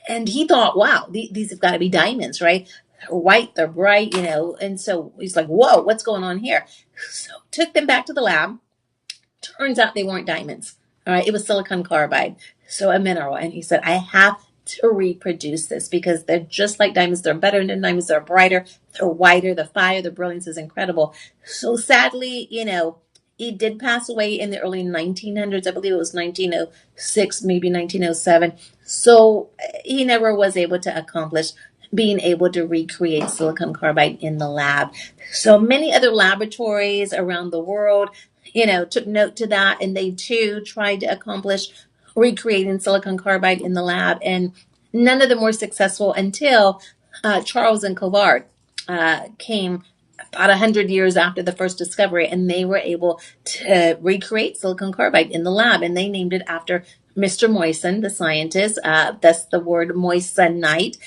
And he thought, wow, these have got to be diamonds, right? They're white, they're bright, and so he's like, whoa, what's going on here? So took them back to the lab. Turns out they weren't diamonds. All right, it was silicon carbide, so a mineral. And he said, I have to reproduce this because they're just like diamonds. They're better than diamonds. They're brighter. They're whiter. The fire, the brilliance is incredible. So sadly, he did pass away in the early 1900s. I believe it was 1906, maybe 1907. So he never was able to accomplish being able to recreate silicon carbide in the lab. So many other laboratories around the world, took note to that, and they too tried to accomplish recreating silicon carbide in the lab, and none of them were successful until Charles and Covard came about 100 years after the first discovery, and they were able to recreate silicon carbide in the lab, and they named it after Mr. Moissan, the scientist. That's the word moissanite,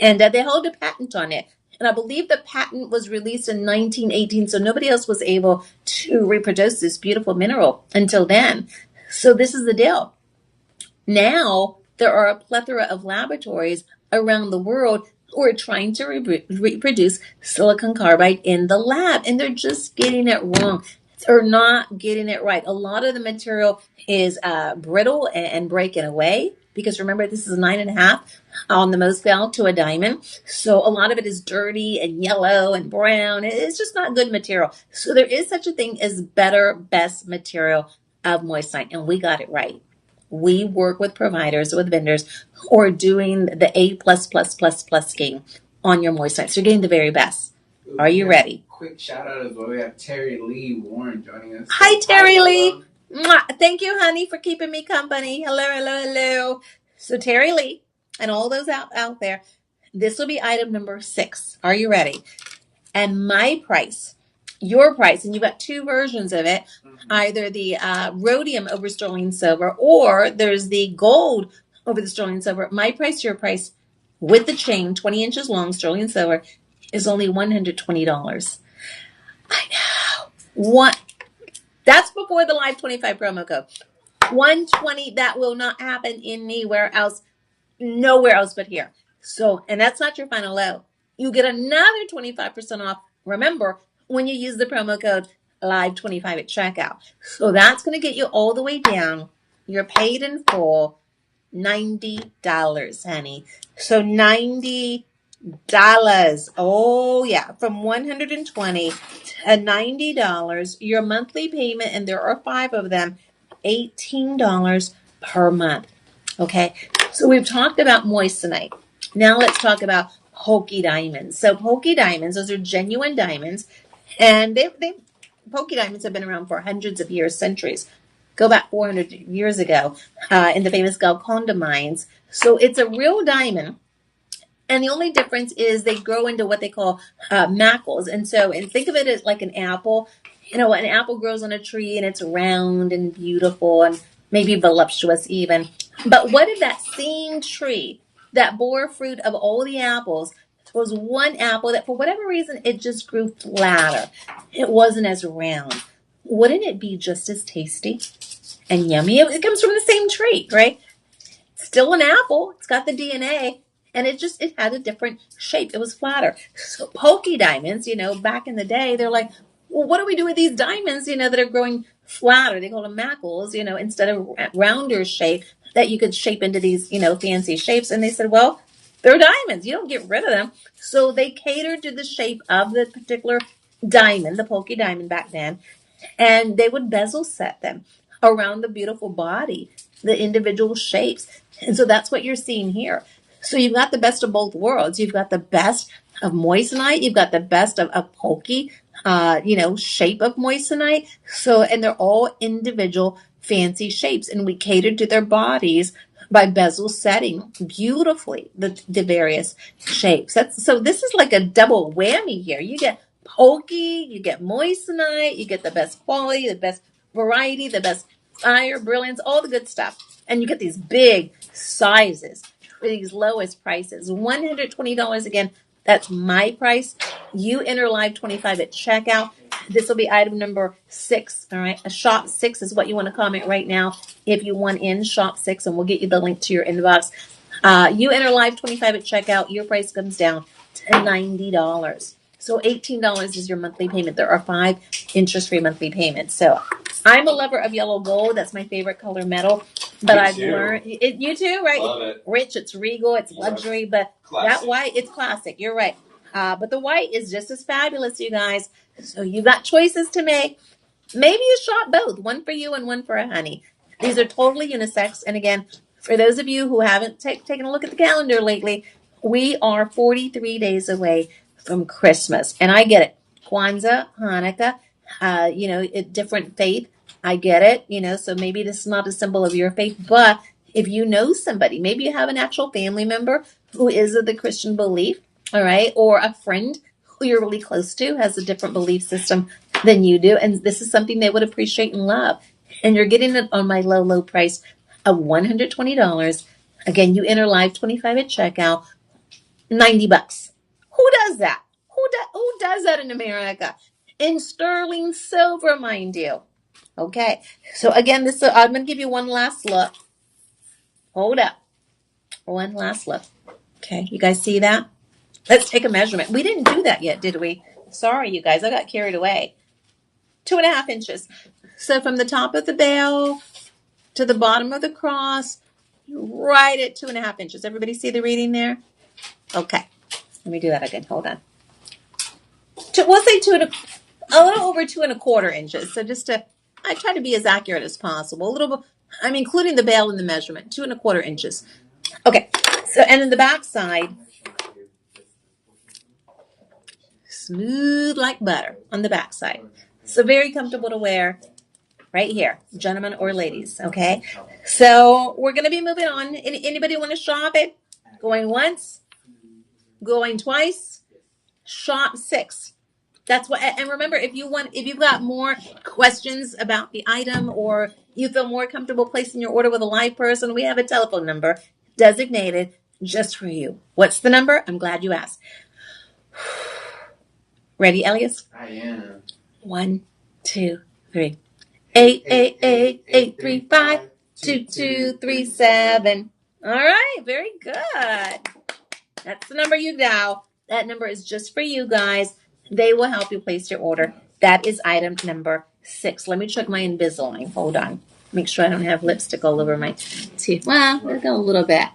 and they hold a patent on it. And I believe the patent was released in 1918, so nobody else was able to reproduce this beautiful mineral until then. So this is the deal. Now, there are a plethora of laboratories around the world who are trying to reproduce silicon carbide in the lab, and they're just getting it wrong. They're not getting it right. A lot of the material is brittle and breaking away because remember, this is 9.5 on the most val to a diamond. So a lot of it is dirty and yellow and brown. It's just not good material. So there is such a thing as better, best material of moissanite, and we got it right. We work with providers, with vendors who are doing the A plus scheme on your moissanite. So you're getting the very best. Are you ready? Quick shout out as well. We have Terry Lee Warren joining us. Hi, Terry Lee. Mwah. Thank you, honey, for keeping me company. Hello, hello, hello. So Terry Lee and all those out there, this will be item number 6. Are you ready? And my price, your price, and you've got 2 versions of it, either the rhodium over sterling silver or there's the gold over the sterling silver. My price, your price, with the chain, 20 inches long, sterling silver, is only $120. I know. What? That's before the Live 25 promo code. 120, that will not happen anywhere else, nowhere else but here. So, and that's not your final low. You get another 25% off. Remember, when you use the promo code Live 25 at checkout. So that's going to get you all the way down. You're paid in full, $90, honey. So $90. Oh yeah, from 120 to $90. Your monthly payment, and there are 5 of them, $18 per month. Okay, so we've talked about moissanite. Now let's talk about pokey diamonds. So pokey diamonds, those are genuine diamonds, and they pokey diamonds have been around for hundreds of years, centuries. Go back 400 years ago in the famous Golconda mines. So it's a real diamond. And the only difference is they grow into what they call macles. And think of it as like an apple. You know, an apple grows on a tree and it's round and beautiful and maybe voluptuous even. But what if that same tree that bore fruit of all the apples was one apple that for whatever reason it just grew flatter? It wasn't as round. Wouldn't it be just as tasty and yummy? It comes from the same tree, right? Still an apple. It's got the DNA. And it had a different shape. It was flatter. So pokey diamonds, back in the day, they're like, well, what do we do with these diamonds, that are growing flatter? They call them macles, instead of rounder shape that you could shape into these, fancy shapes. And they said, well, they're diamonds. You don't get rid of them. So they catered to the shape of the particular diamond, the pokey diamond back then. And they would bezel set them around the beautiful body, the individual shapes. And so that's what you're seeing here. So you've got the best of both worlds. You've got the best of moissanite. You've got the best of pokey, shape of moissanite. So, and they're all individual fancy shapes. And we catered to their bodies by bezel setting beautifully the various shapes. So this is like a double whammy here. You get pokey, you get moissanite, you get the best quality, the best variety, the best fire, brilliance, all the good stuff. And you get these big sizes for these lowest prices. $120 again. That's my price. You enter Live 25 at checkout. This will be item number 6. All right. A shop 6 is what you want to comment right now. If you want in shop 6, and we'll get you the link to your inbox. You enter Live 25 at checkout. Your price comes down to $90. So $18 is your monthly payment. There are 5 interest-free monthly payments. So I'm a lover of yellow gold. That's my favorite color metal. But I've learned it. You too, right? Love it. Rich, it's regal, it's luxury, but classic. That white, it's classic. You're right. But the white is just as fabulous, you guys. So you got choices to make. Maybe you shop both, one for you and one for a honey. These are totally unisex. And again, for those of you who haven't taken a look at the calendar lately, we are 43 days away from Christmas. And I get it. Kwanzaa, Hanukkah, different faith. I get it, so maybe this is not a symbol of your faith, but if you know somebody, maybe you have an actual family member who is of the Christian belief, all right, or a friend who you're really close to has a different belief system than you do, and this is something they would appreciate and love, and you're getting it on my low, low price of $120. Again, you enter Live 25 at checkout, $90. Who does that? Who does that in America? In sterling silver, mind you. Okay, so again, I'm going to give you one last look. Hold up. One last look. Okay, you guys see that? Let's take a measurement. We didn't do that yet, did we? Sorry, you guys. I got carried away. 2.5 inches. So from the top of the bell to the bottom of the cross, right at 2.5 inches. Everybody see the reading there? Okay. Let me do that again. Hold on. We'll say a little over 2.25 inches. So I try to be as accurate as possible. A little bit, I'm including the bale in the measurement, 2.25 inches. Okay. So, and in the back side, smooth like butter on the back side. So very comfortable to wear right here, gentlemen or ladies. Okay. So we're going to be moving on. Anybody want to shop it? Going once, going twice, shop 6. That's what, and remember, if you've got more questions about the item or you feel more comfortable placing your order with a live person, we have a telephone number designated just for you. What's the number? I'm glad you asked. Ready, Elias? I am. 1, 2, 3. 888-835-2237. All right, very good. That's the number you dial. That number is just for you guys. They will help you place your order. That is item number 6. Let me check my Invisalign. Hold on. Make sure I don't have lipstick all over my teeth. Well, there's a little bit.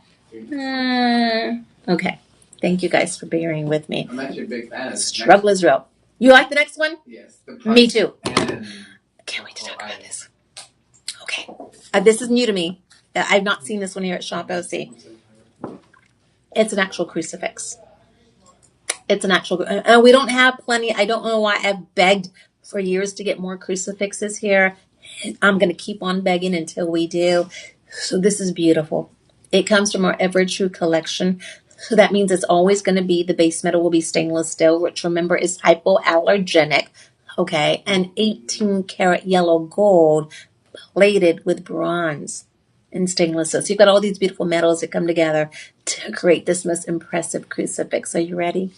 Okay. Thank you guys for bearing with me. I'm actually a big fan. Struggle is real. You like the next one? Yes. Me too. Can't wait to talk about this. Okay. This is new to me. I've not seen this one here at Shop OC. It's an actual crucifix. It's an actual, and we don't have plenty. I don't know why I've begged for years to get more crucifixes here. I'm going to keep on begging until we do. So this is beautiful. It comes from our Ever True collection. So that means it's always going to be, the base metal will be stainless steel, which remember is hypoallergenic. Okay. And 18 karat yellow gold plated with bronze and stainless steel. So you've got all these beautiful metals that come together to create this most impressive crucifix. Are you ready?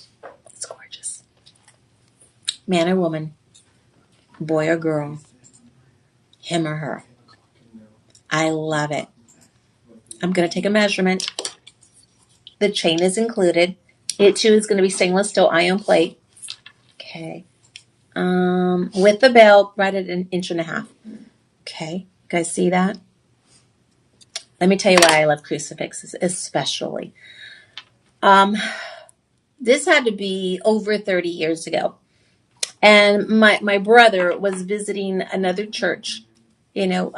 It's gorgeous. Man or woman, boy or girl, him or her. I love it. I'm going to take a measurement. The chain is included. It too is going to be stainless steel iron plate. Okay. With the bell right at 1.5 inches. Okay. You guys see that? Let me tell you why I love crucifixes, especially. This had to be over 30 years ago. And my brother was visiting another church. You know,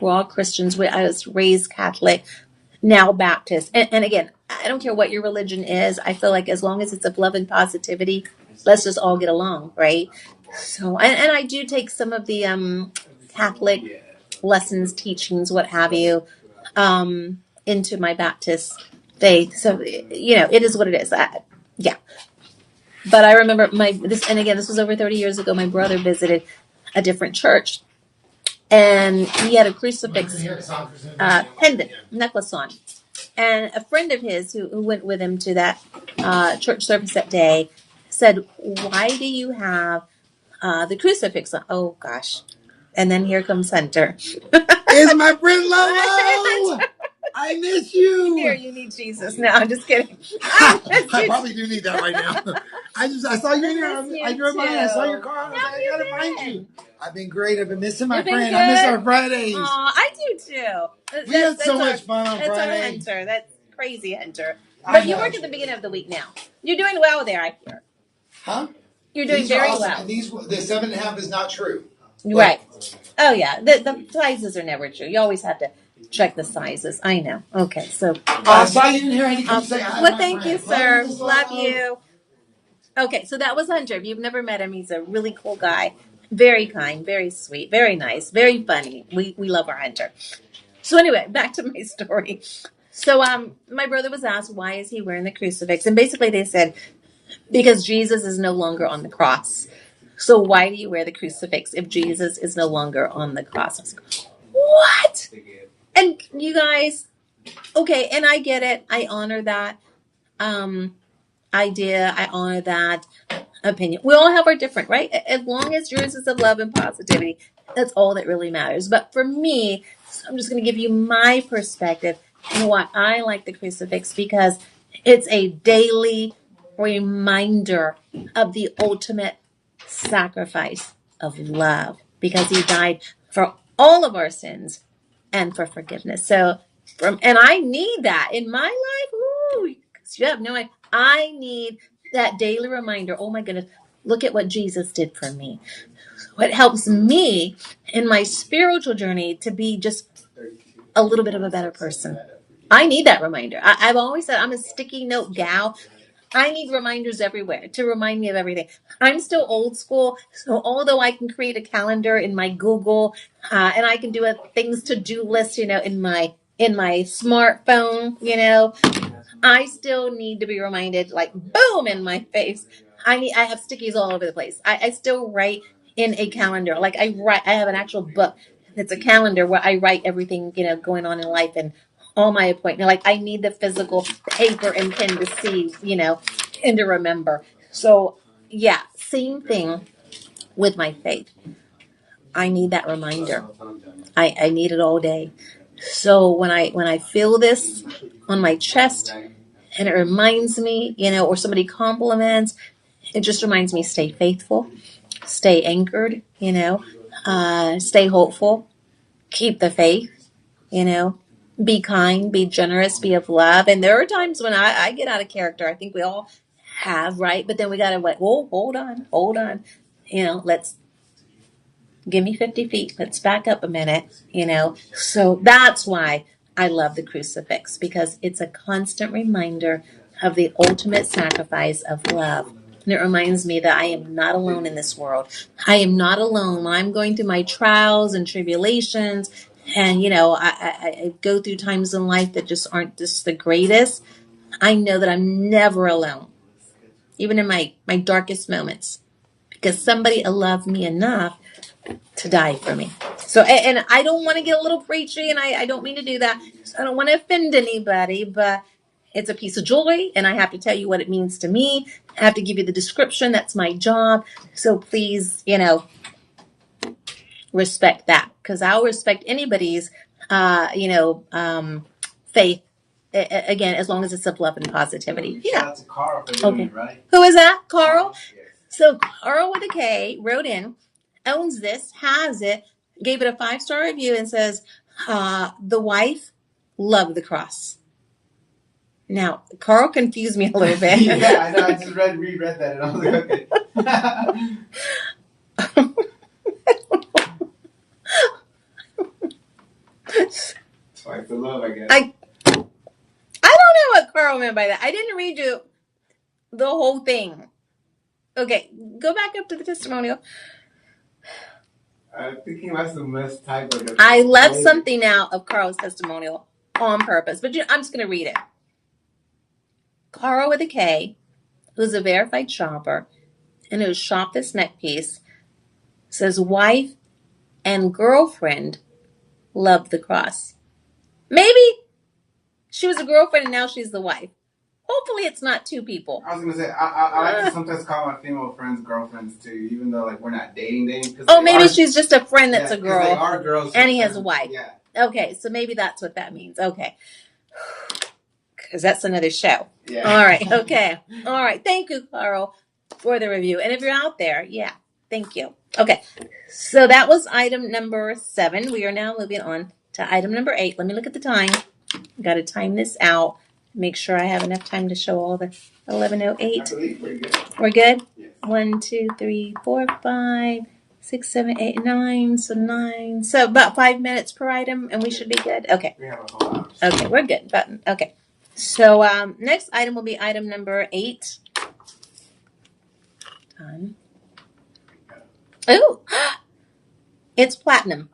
we're all Christians. I was raised Catholic, now Baptist. And again, I don't care what your religion is. I feel like as long as it's of love and positivity, let's just all get along, right? So, and I do take some of the Catholic lessons, teachings, what have you, into my Baptist faith. So, you know, it is what it is. Yeah. But I remember this was over 30 years ago. My brother visited a different church, and he had a crucifix pendant necklace on. And a friend of his who went with him to that church service that day said, "Why do you have the crucifix on?" Oh gosh! And then here comes Hunter. It's my friend Lolo. I miss you. Here, you need Jesus. No, I'm just kidding. I probably do need that right now. I saw you in here. I drove by. I saw your car. I gotta find you. I've been great. I've been missing my friend. I miss our Fridays. I do too. We had so much fun on Friday. That's Hunter. That's crazy, Hunter. But you work at the beginning of the week now. You're doing well there, I hear. Huh? You're doing very well. And the 7.5 is not true. Right. Oh yeah. The sizes are never true. You always have to check the sizes. I know. Okay, so I saw you in here. I need to say hi. Well, thank you, sir. Love you. Okay, so that was Hunter. If you've never met him, he's a really cool guy. Very kind, very sweet, very nice, very funny. We love our Hunter. So anyway, back to my story. So my brother was asked, why is he wearing the crucifix? And basically they said, because Jesus is no longer on the cross. So why do you wear the crucifix if Jesus is no longer on the cross? I was like, what? And you guys, okay, and I get it. I honor that idea. I honor that opinion. We all have our different, right? As long as yours is of love and positivity, that's all that really matters. But for me, I'm just going to give you my perspective and why I like the crucifix, because it's a daily reminder of the ultimate sacrifice of love because he died for all of our sins and for forgiveness. So and I need that in my life. Ooh, 'cause you have no idea. I need that daily reminder. Oh my goodness, look at what Jesus did for me. What helps me in my spiritual journey to be just a little bit of a better person. I need that reminder. I've always said I'm a sticky note gal. I need reminders everywhere to remind me of everything. I'm still old school, so although I can create a calendar in my Google, and I can do a things to do list, in my smartphone, I still need to be reminded, like boom in my face. I have stickies all over the place. I still write in a calendar. Like I have an actual book. It's a calendar where I write everything, going on in life and all my appointments. Like I need the physical paper and pen to see, and to remember. So yeah, same thing with my faith. I need that reminder. I need it all day. So when I feel this on my chest and it reminds me, or somebody compliments, it just reminds me stay faithful, stay anchored, stay hopeful, keep the faith, be kind, be generous, be of love. And there are times when I get out of character. I think we all have, right? But then we got to wait. Whoa, hold on. Let's give me 50 feet. Let's back up a minute, So that's why I love the crucifix, because it's a constant reminder of the ultimate sacrifice of love. And it reminds me that I am not alone in this world. I am not alone when I'm going through my trials and tribulations. And, I go through times in life that just aren't just the greatest. I know that I'm never alone, even in my darkest moments, because somebody loved me enough to die for me. So, and I don't want to get a little preachy, and I don't mean to do that. I don't want to offend anybody, but it's a piece of jewelry, and I have to tell you what it means to me. I have to give you the description. That's my job. So please, respect that, because I'll respect anybody's, faith. Again, as long as it's of love and positivity. Shout out to Carl for doing it, right? Who is that? Carl? Yes. So Carl with a K wrote in, owns this, has it, gave it a 5-star review, and says, the wife loved the cross. Now, Carl confused me a little bit. Yeah, I know. I just reread that, and I was like, okay. Twice the love, I guess. I don't know what Carl meant by that. I didn't read you the whole thing. Okay, go back up to the testimonial. I think he must have mistyped it. I left something out of Carl's testimonial on purpose, but I'm just going to read it. Carl with a K, who's a verified shopper and who shopped this neck piece, says wife and girlfriend loved the cross. Maybe she was a girlfriend and now she's the wife. Hopefully it's not two people. I was going to say, I like to sometimes call my female friends girlfriends too, even though like we're not dating. Oh, maybe she's just a friend that's a girl. They are girls. And he has a wife. Yeah. Okay, so maybe that's what that means. Okay. Because that's another show. Yeah. All right, okay. All right, thank you, Carl, for the review. And if you're out there, yeah, thank you. Okay, so that was item number 7. We are now moving on to item number 8. Let me look at the time. Got to time this out. Make sure I have enough time to show all the 11:08. I believe we're good. We're good? Yes. 1, 2, 3, 4, 5, 6, 7, 8, 9. So 9. So about 5 minutes per item, and we should be good. Okay. We have a whole hour. Okay, we're good. Okay. So next item will be item number 8. Done. Ooh, it's platinum.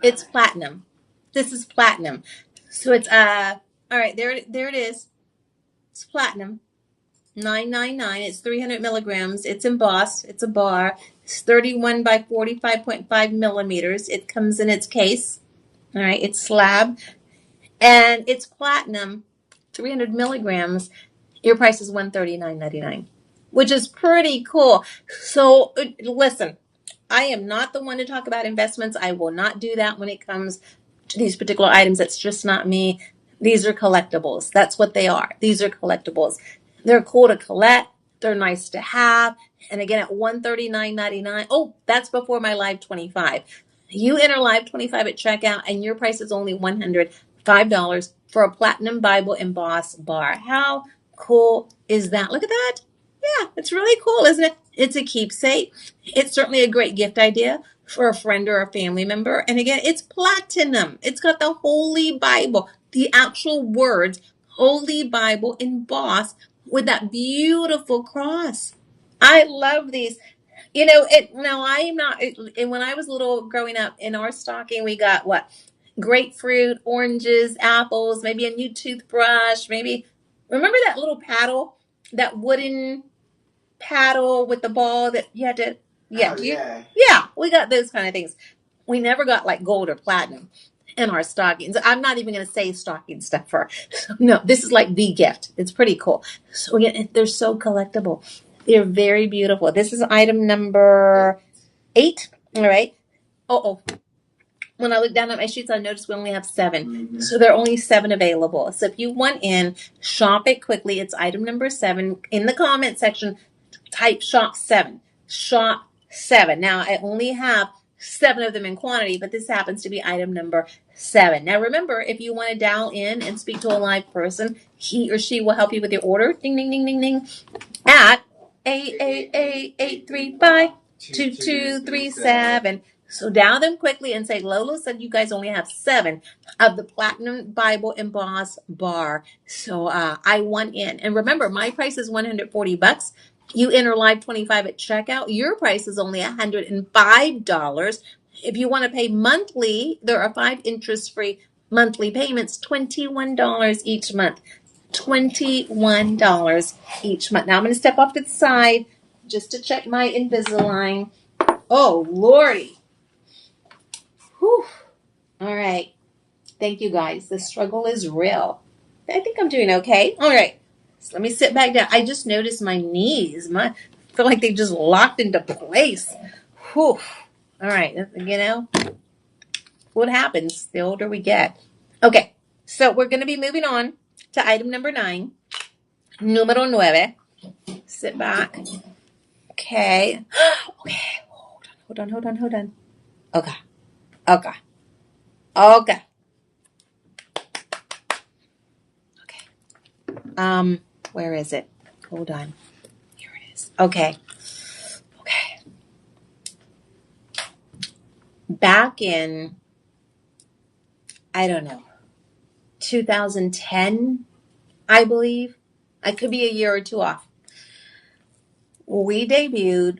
It's platinum. This is platinum. So it's all right. There it is. It's platinum. $9.99. It's 300 milligrams. It's embossed. It's a bar. It's 31 by 45.5 millimeters. It comes in its case. All right. It's slab, and it's platinum. 300 milligrams. Your price is $139.99, which is pretty cool. So listen, I am not the one to talk about investments. I will not do that when it comes to these particular items. That's just not me. These are collectibles. That's what they are. These are collectibles. They're cool to collect. They're nice to have. And again, at $139.99. Oh, that's before my Live 25. You enter Live 25 at checkout, and your price is only $105 for a Platinum Bible embossed bar. How cool is that? Look at that. Yeah, it's really cool, isn't it? It's a keepsake. It's certainly a great gift idea for a friend or a family member. And again, it's platinum. It's got the Holy Bible, the actual words, Holy Bible embossed with that beautiful cross. I love these. You know, now I am not, and when I was little growing up, in our stocking, we got what? Grapefruit, oranges, apples, maybe a new toothbrush, maybe, remember that little paddle? That wooden paddle with the ball that you had to, yeah, yeah, we got those kind of things. We never got like gold or platinum in our stockings. I'm not even going to say stocking stuffer. No, this is like the gift. It's pretty cool. So again, they're so collectible. They're very beautiful. This is item number 8. All right. Oh. When I look down at my sheets, I noticed we only have 7. Mm-hmm. So there are only 7 available. So if you want in, shop it quickly. It's item number 7. In the comment section, type shop 7. Shop 7. Now, I only have 7 of them in quantity, but this happens to be item number 7. Now, remember, if you want to dial in and speak to a live person, he or she will help you with your order. Ding, ding, ding, ding, ding. At 888-835-2237. So dial them quickly and say, Lola said you guys only have 7 of the Platinum Bible Embossed bar. So I want in. And remember, my price is $140. You enter Live 25 at checkout. Your price is only $105. If you want to pay monthly, there are 5 interest-free monthly payments, $21 each month. $21 each month. Now I'm going to step off to the side just to check my Invisalign. Oh, Lordy. Whew. All right. Thank you, guys. The struggle is real. I think I'm doing okay. All right. So let me sit back down. I just noticed my knees. I feel like they just locked into place. Whew. All right. You know, what happens the older we get. Okay. So we're going to be moving on to item number 9. Numero 9. Sit back. Okay. Okay. Hold on. Okay. Where is it? Hold on. Here it is. Okay. Back in, I don't know, 2010, I believe. I could be a year or 2 off. We debuted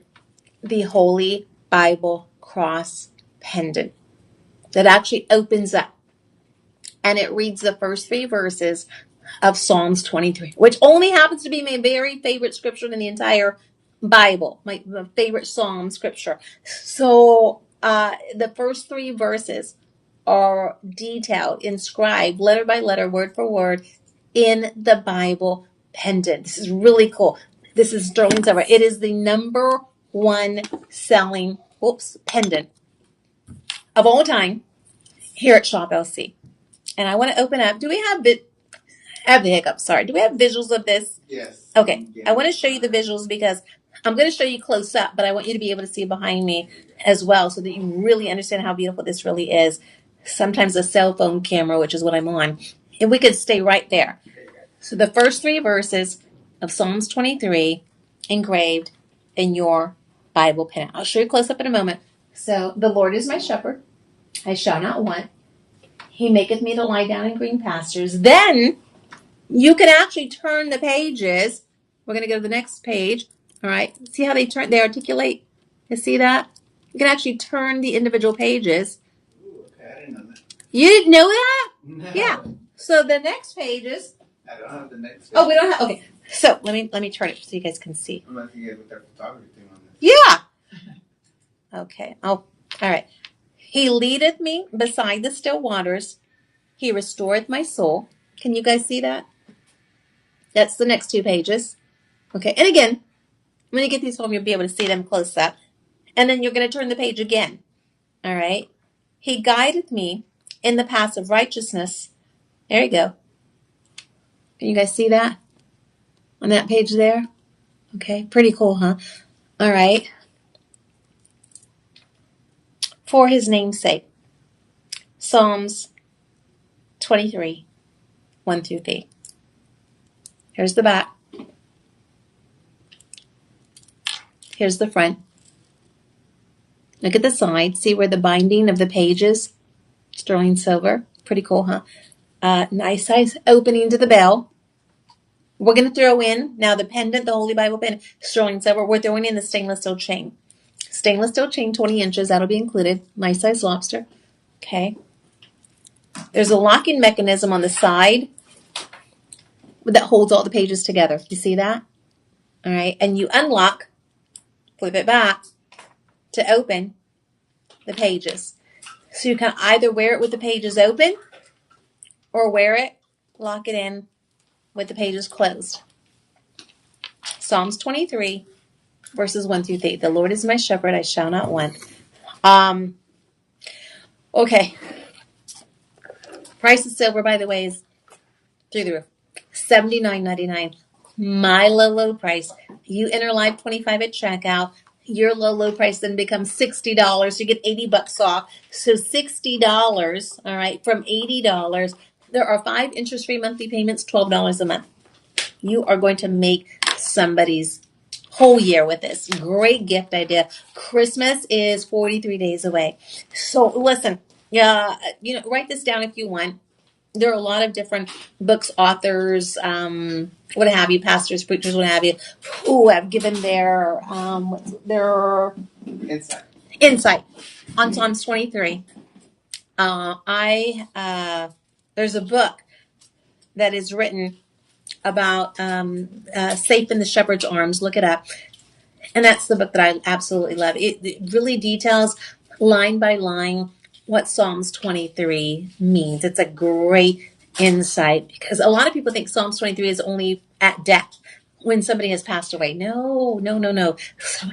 the Holy Bible Cross pendant that actually opens up, and it reads the first 3 verses of Psalms 23, which only happens to be my very favorite scripture in the entire Bible, my favorite Psalm scripture. So the first 3 verses are detailed, inscribed, letter by letter, word for word, in the Bible pendant. This is really cool. This is sterling silver. It is the number 1 selling pendant of all time here at Shop LC. And I want to open up. Do we have I have the hiccups. Sorry. Do we have visuals of this? Yes. Okay. I want to show you the visuals because I'm going to show you close up, but I want you to be able to see behind me as well so that you really understand how beautiful this really is. Sometimes a cell phone camera, which is what I'm on. And we could stay right there. So the first 3 verses of Psalms 23 engraved in your Bible pen. I'll show you close up in a moment. So the Lord is my shepherd. I shall not want. He maketh me to lie down in green pastures. Then you can actually turn the pages. We're going to go to the next page. All right. See how they articulate? You see that? You can actually turn the individual pages. Ooh, okay. I didn't know that. You didn't know that? No. Yeah. So the next pages. I don't have the next page. Oh, we don't have. Okay. So let me turn it so you guys can see. I'm about to get with that photography thing on this. Yeah. Okay. Oh, all right. He leadeth me beside the still waters. He restoreth my soul. Can you guys see that? That's the next 2 pages. Okay. And again, when you get these home, you'll be able to see them close up. And then you're going to turn the page again. All right. He guideth me in the paths of righteousness. There you go. Can you guys see that on that page there? Okay, pretty cool, huh? All right. For his name's sake. Psalms 23, 1 through 3. Here's the back. Here's the front. Look at the side. See where the binding of the pages, sterling silver. Pretty cool, huh? Nice size opening to the bell. We're going to throw in, now the pendant, the Holy Bible pendant, sterling silver. We're throwing in the stainless steel chain. Stainless steel chain, 20 inches. That'll be included. Nice size lobster. Okay. There's a locking mechanism on the side that holds all the pages together. You see that? All right. And you unlock, flip it back to open the pages. So you can either wear it with the pages open or wear it, lock it in with the pages closed. Psalms 23, verses 1 through 3. The Lord is my shepherd, I shall not want. Okay. Price of silver, by the way, is through the roof. $79.99. My low price. You enter Live 25 at checkout. Your low price then becomes $60. You get $80 off. So $60, all right, from $80. There are 5 interest-free monthly payments, $12 a month. You are going to make somebody's whole year with this. Great gift idea. Christmas is 43 days away. So listen, write this down if you want. There are a lot of different books, authors, what have you, pastors, preachers, what have you, who have given their insight on Psalms 23. There's a book that is written about Safe in the Shepherd's Arms. Look it up. And that's the book that I absolutely love. It really details line by line what Psalms 23 means. It's a great insight because a lot of people think Psalms 23 is only at death when somebody has passed away. No.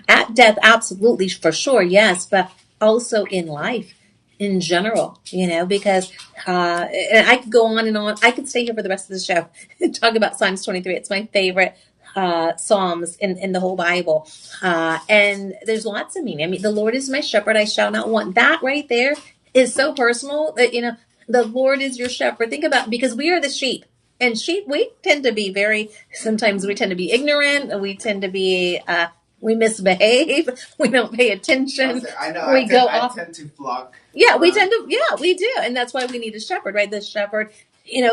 At death, absolutely, for sure, yes, but also in life in general, because and I could go on and on. I could stay here for the rest of the show and talk about Psalms 23. It's my favorite Psalms in the whole Bible. And there's lots of meaning. I mean, the Lord is my shepherd, I shall not want. That right there is so personal that, the Lord is your shepherd. Think about, because we are the sheep. And sheep, we tend to be sometimes we tend to be ignorant. We tend to be, we misbehave. We don't pay attention. I know. I tend to flock. Yeah, we do. And that's why we need a shepherd, right? The shepherd,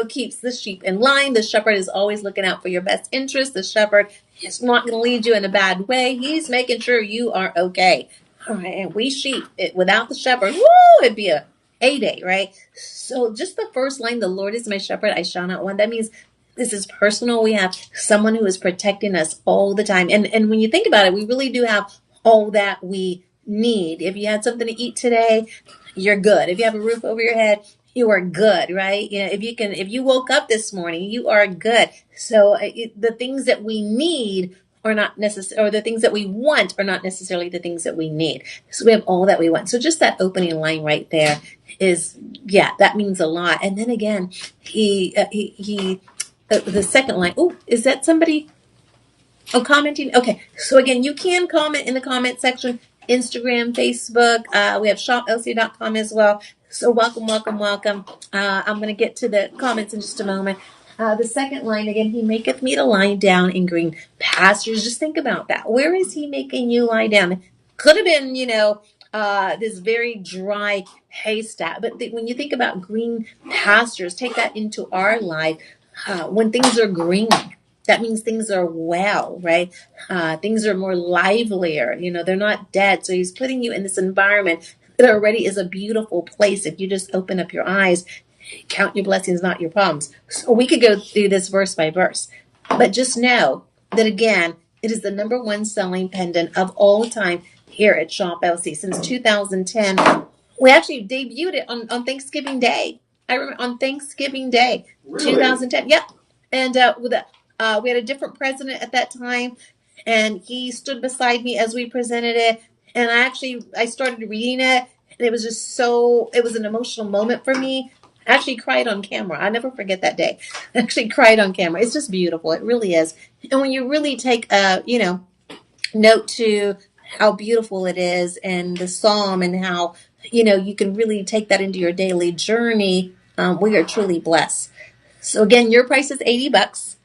keeps the sheep in line. The shepherd is always looking out for your best interest. The shepherd is not going to lead you in a bad way. He's making sure you are okay. All right. And we sheep, without the shepherd, it'd be a day, right? So just the first line, the Lord is my shepherd, I shall not want. That means this is personal. We have someone who is protecting us all the time. And when you think about it, we really do have all that we need. If you had something to eat today, you're good. If you have a roof over your head, you are good, right? If you woke up this morning, you are good. So the things that we need are not necessarily, or the things that we want are not necessarily the things that we need. So we have all that we want. So just that opening line right there is, that means a lot. And then again, the second line. Oh, is that somebody? Oh, commenting. Okay. So again, you can comment in the comment section, Instagram, Facebook. We have shoplc.com as well. So welcome. I'm going to get to the comments in just a moment. The second line, again, he maketh me to lie down in green pastures. Just think about that. Where is he making you lie down? Could have been, this very dry haystack. But when you think about green pastures, take that into our life. When things are green, that means things are well, right? Things are more livelier. They're not dead. So he's putting you in this environment that already is a beautiful place. If you just open up your eyes, count your blessings, not your problems. So we could go through this verse by verse. But just know that, again, it is the number one selling pendant of all time here at Shop LC since 2010. We actually debuted it on Thanksgiving Day. I remember on Thanksgiving Day, really? 2010. Yep. And we had a different president at that time, and he stood beside me as we presented it. And I started reading it, and it was just it was an emotional moment for me. I actually cried on camera. I'll never forget that day. I actually cried on camera. It's just beautiful. It really is. And when you really take a, note to how beautiful it is and the psalm and how, you can really take that into your daily journey, we are truly blessed. So again, your price is $80.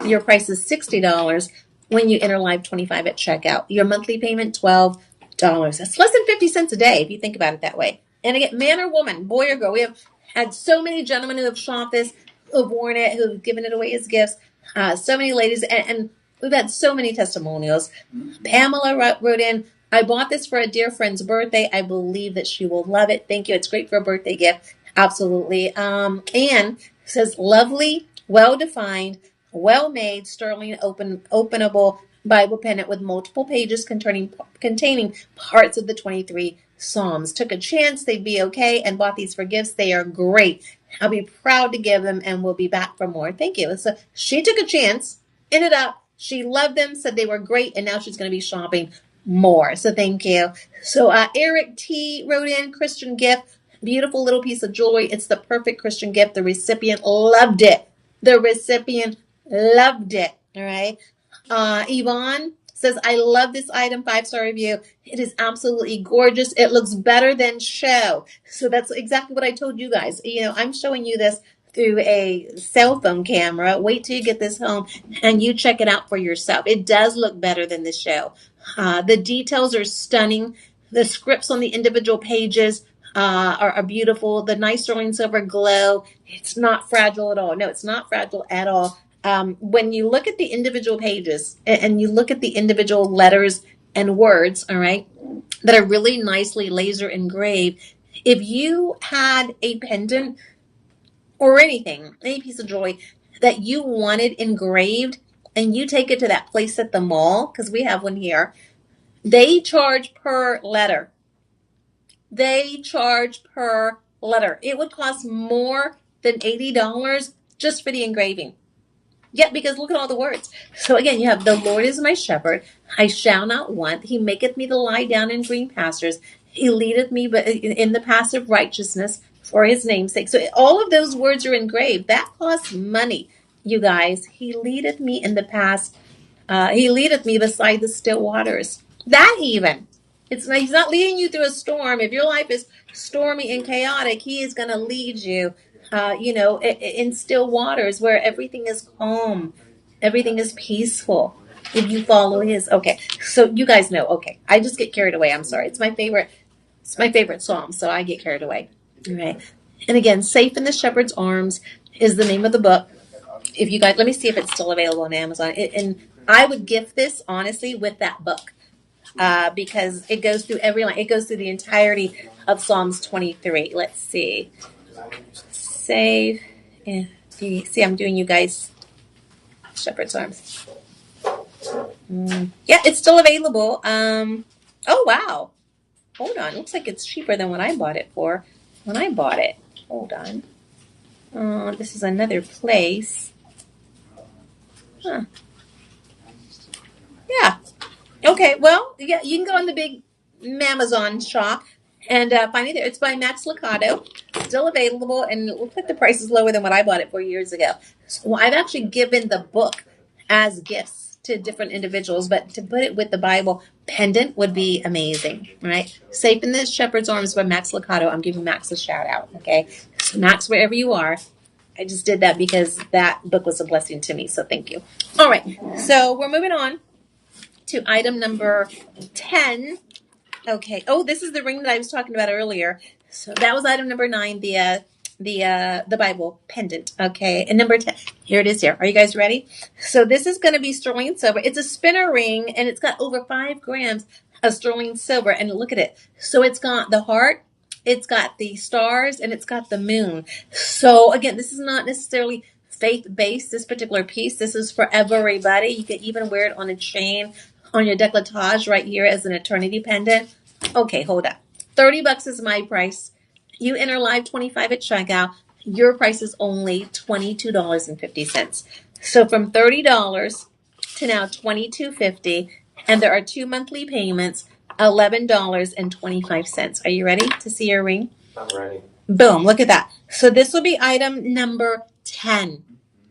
Your price is $60 when you enter Live 25 at checkout. Your monthly payment, $12. That's less than 50 cents a day if you think about it that way. And again, man or woman, boy or girl, we have had so many gentlemen who have shopped this, who have worn it, who have given it away as gifts. So many ladies, and we've had so many testimonials. Pamela wrote in, I bought this for a dear friend's birthday. I believe that she will love it. Thank you. It's great for a birthday gift. Absolutely. Anne says, lovely, well-defined, well-made, sterling, openable Bible pendant with multiple pages containing parts of the 23 Psalms. Took a chance they'd be okay and bought these for gifts. They are great. I'll be proud to give them and we'll be back for more. Thank you. So she took a chance, ended up, she loved them, said they were great, and now she's going to be shopping more. So thank you. So Eric T. wrote in, Christian gift, beautiful little piece of jewelry. It's the perfect Christian gift. The recipient loved it. The recipient loved it. All right. Yvonne says, I love this item, 5-star review. It is absolutely gorgeous. It looks better than show. So that's exactly what I told you guys. I'm showing you this through a cell phone camera. Wait till you get this home and you check it out for yourself. It does look better than the show. The details are stunning. The scripts on the individual pages are beautiful. The nice sterling silver glow. It's not fragile at all. No, it's not fragile at all. When you look at the individual pages and you look at the individual letters and words, all right, that are really nicely laser engraved, if you had a pendant or anything, any piece of jewelry that you wanted engraved and you take it to that place at the mall, because we have one here, they charge per letter. They charge per letter. It would cost more than $80 just for the engraving. Yeah, because look at all the words. So again, you have, the Lord is my shepherd. I shall not want. He maketh me to lie down in green pastures. He leadeth me in the paths of righteousness for his name's sake. So all of those words are engraved. That costs money, you guys. He leadeth me in the paths. He leadeth me beside the still waters. That even. He's not leading you through a storm. If your life is stormy and chaotic, he is going to lead you in still waters where everything is calm, everything is peaceful. If you follow his, okay. So you guys know, okay. I just get carried away. I'm sorry. It's my favorite psalm, so I get carried away. All right. And again, Safe in the Shepherd's Arms is the name of the book. If you guys, let me see if it's still available on Amazon. And I would gift this honestly with that book. Because it goes through every line. It goes through the entirety of Psalms 23. Let's see. Save. See, I'm doing you guys Shepherd's Arms. Yeah, it's still available. Oh, wow. Hold on. Looks like it's cheaper than what I bought it for when I bought it. Hold on. This is another place. Huh. Yeah. Okay, well, yeah, you can go on the big Amazon shop and find it there. It's by Max Lucado, still available, and it looks like the price is lower than what I bought it for years ago. So I've actually given the book as gifts to different individuals, but to put it with the Bible pendant would be amazing, right? Safe in the Shepherd's Arms by Max Lucado. I'm giving Max a shout out, okay? So Max, wherever you are, I just did that because that book was a blessing to me, so thank you. All right, so we're moving on to item number 10. Okay. Oh, this is the ring that I was talking about earlier. So that was item number 9, the Bible pendant. Okay. And number 10. Here it is here. Are you guys ready? So this is going to be sterling silver. It's a spinner ring and it's got over 5 grams of sterling silver. And look at it. So it's got the heart, it's got the stars, and it's got the moon. So again, this is not necessarily faith-based, this particular piece. This is for everybody. You can even wear it on a chain, on your décolletage right here as an eternity pendant. Okay, hold up. $30 is my price. You enter Live 25 at checkout. Your price is only $22.50. So from $30 to now $22.50, and there are 2 monthly payments, $11.25. Are you ready to see your ring? I'm ready. Boom, look at that. So this will be item number 10.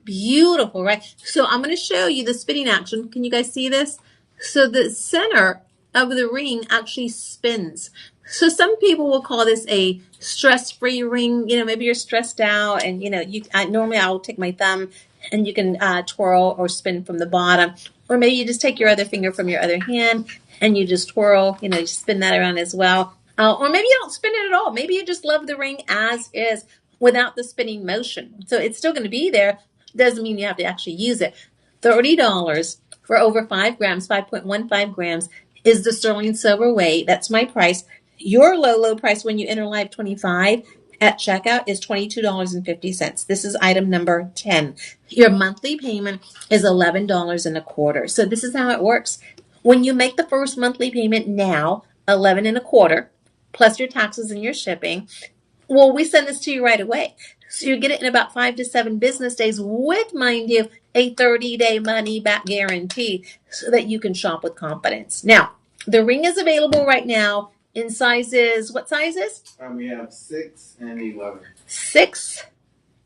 Beautiful, right? So I'm going to show you the spinning action. Can you guys see this? So the center of the ring actually spins. So some people will call this a stress-free ring. Maybe you're stressed out and, normally I'll take my thumb and you can twirl or spin from the bottom. Or maybe you just take your other finger from your other hand and you just twirl, you spin that around as well. Or maybe you don't spin it at all. Maybe you just love the ring as is without the spinning motion. So it's still going to be there. Doesn't mean you have to actually use it. $30 for over 5 grams, 5.15 grams is the sterling silver weight. That's my price. Your low price when you enter Live 25 at checkout is $22.50. This is item number 10. Your monthly payment is $11 and a quarter. So this is how it works. When you make the first monthly payment now, 11 and a quarter, plus your taxes and your shipping, well, we send this to you right away. So you get it in about 5 to 7 business days with, mind you, a 30-day money-back guarantee so that you can shop with confidence. Now, the ring is available right now in sizes, what sizes? We have 6 and 11. 6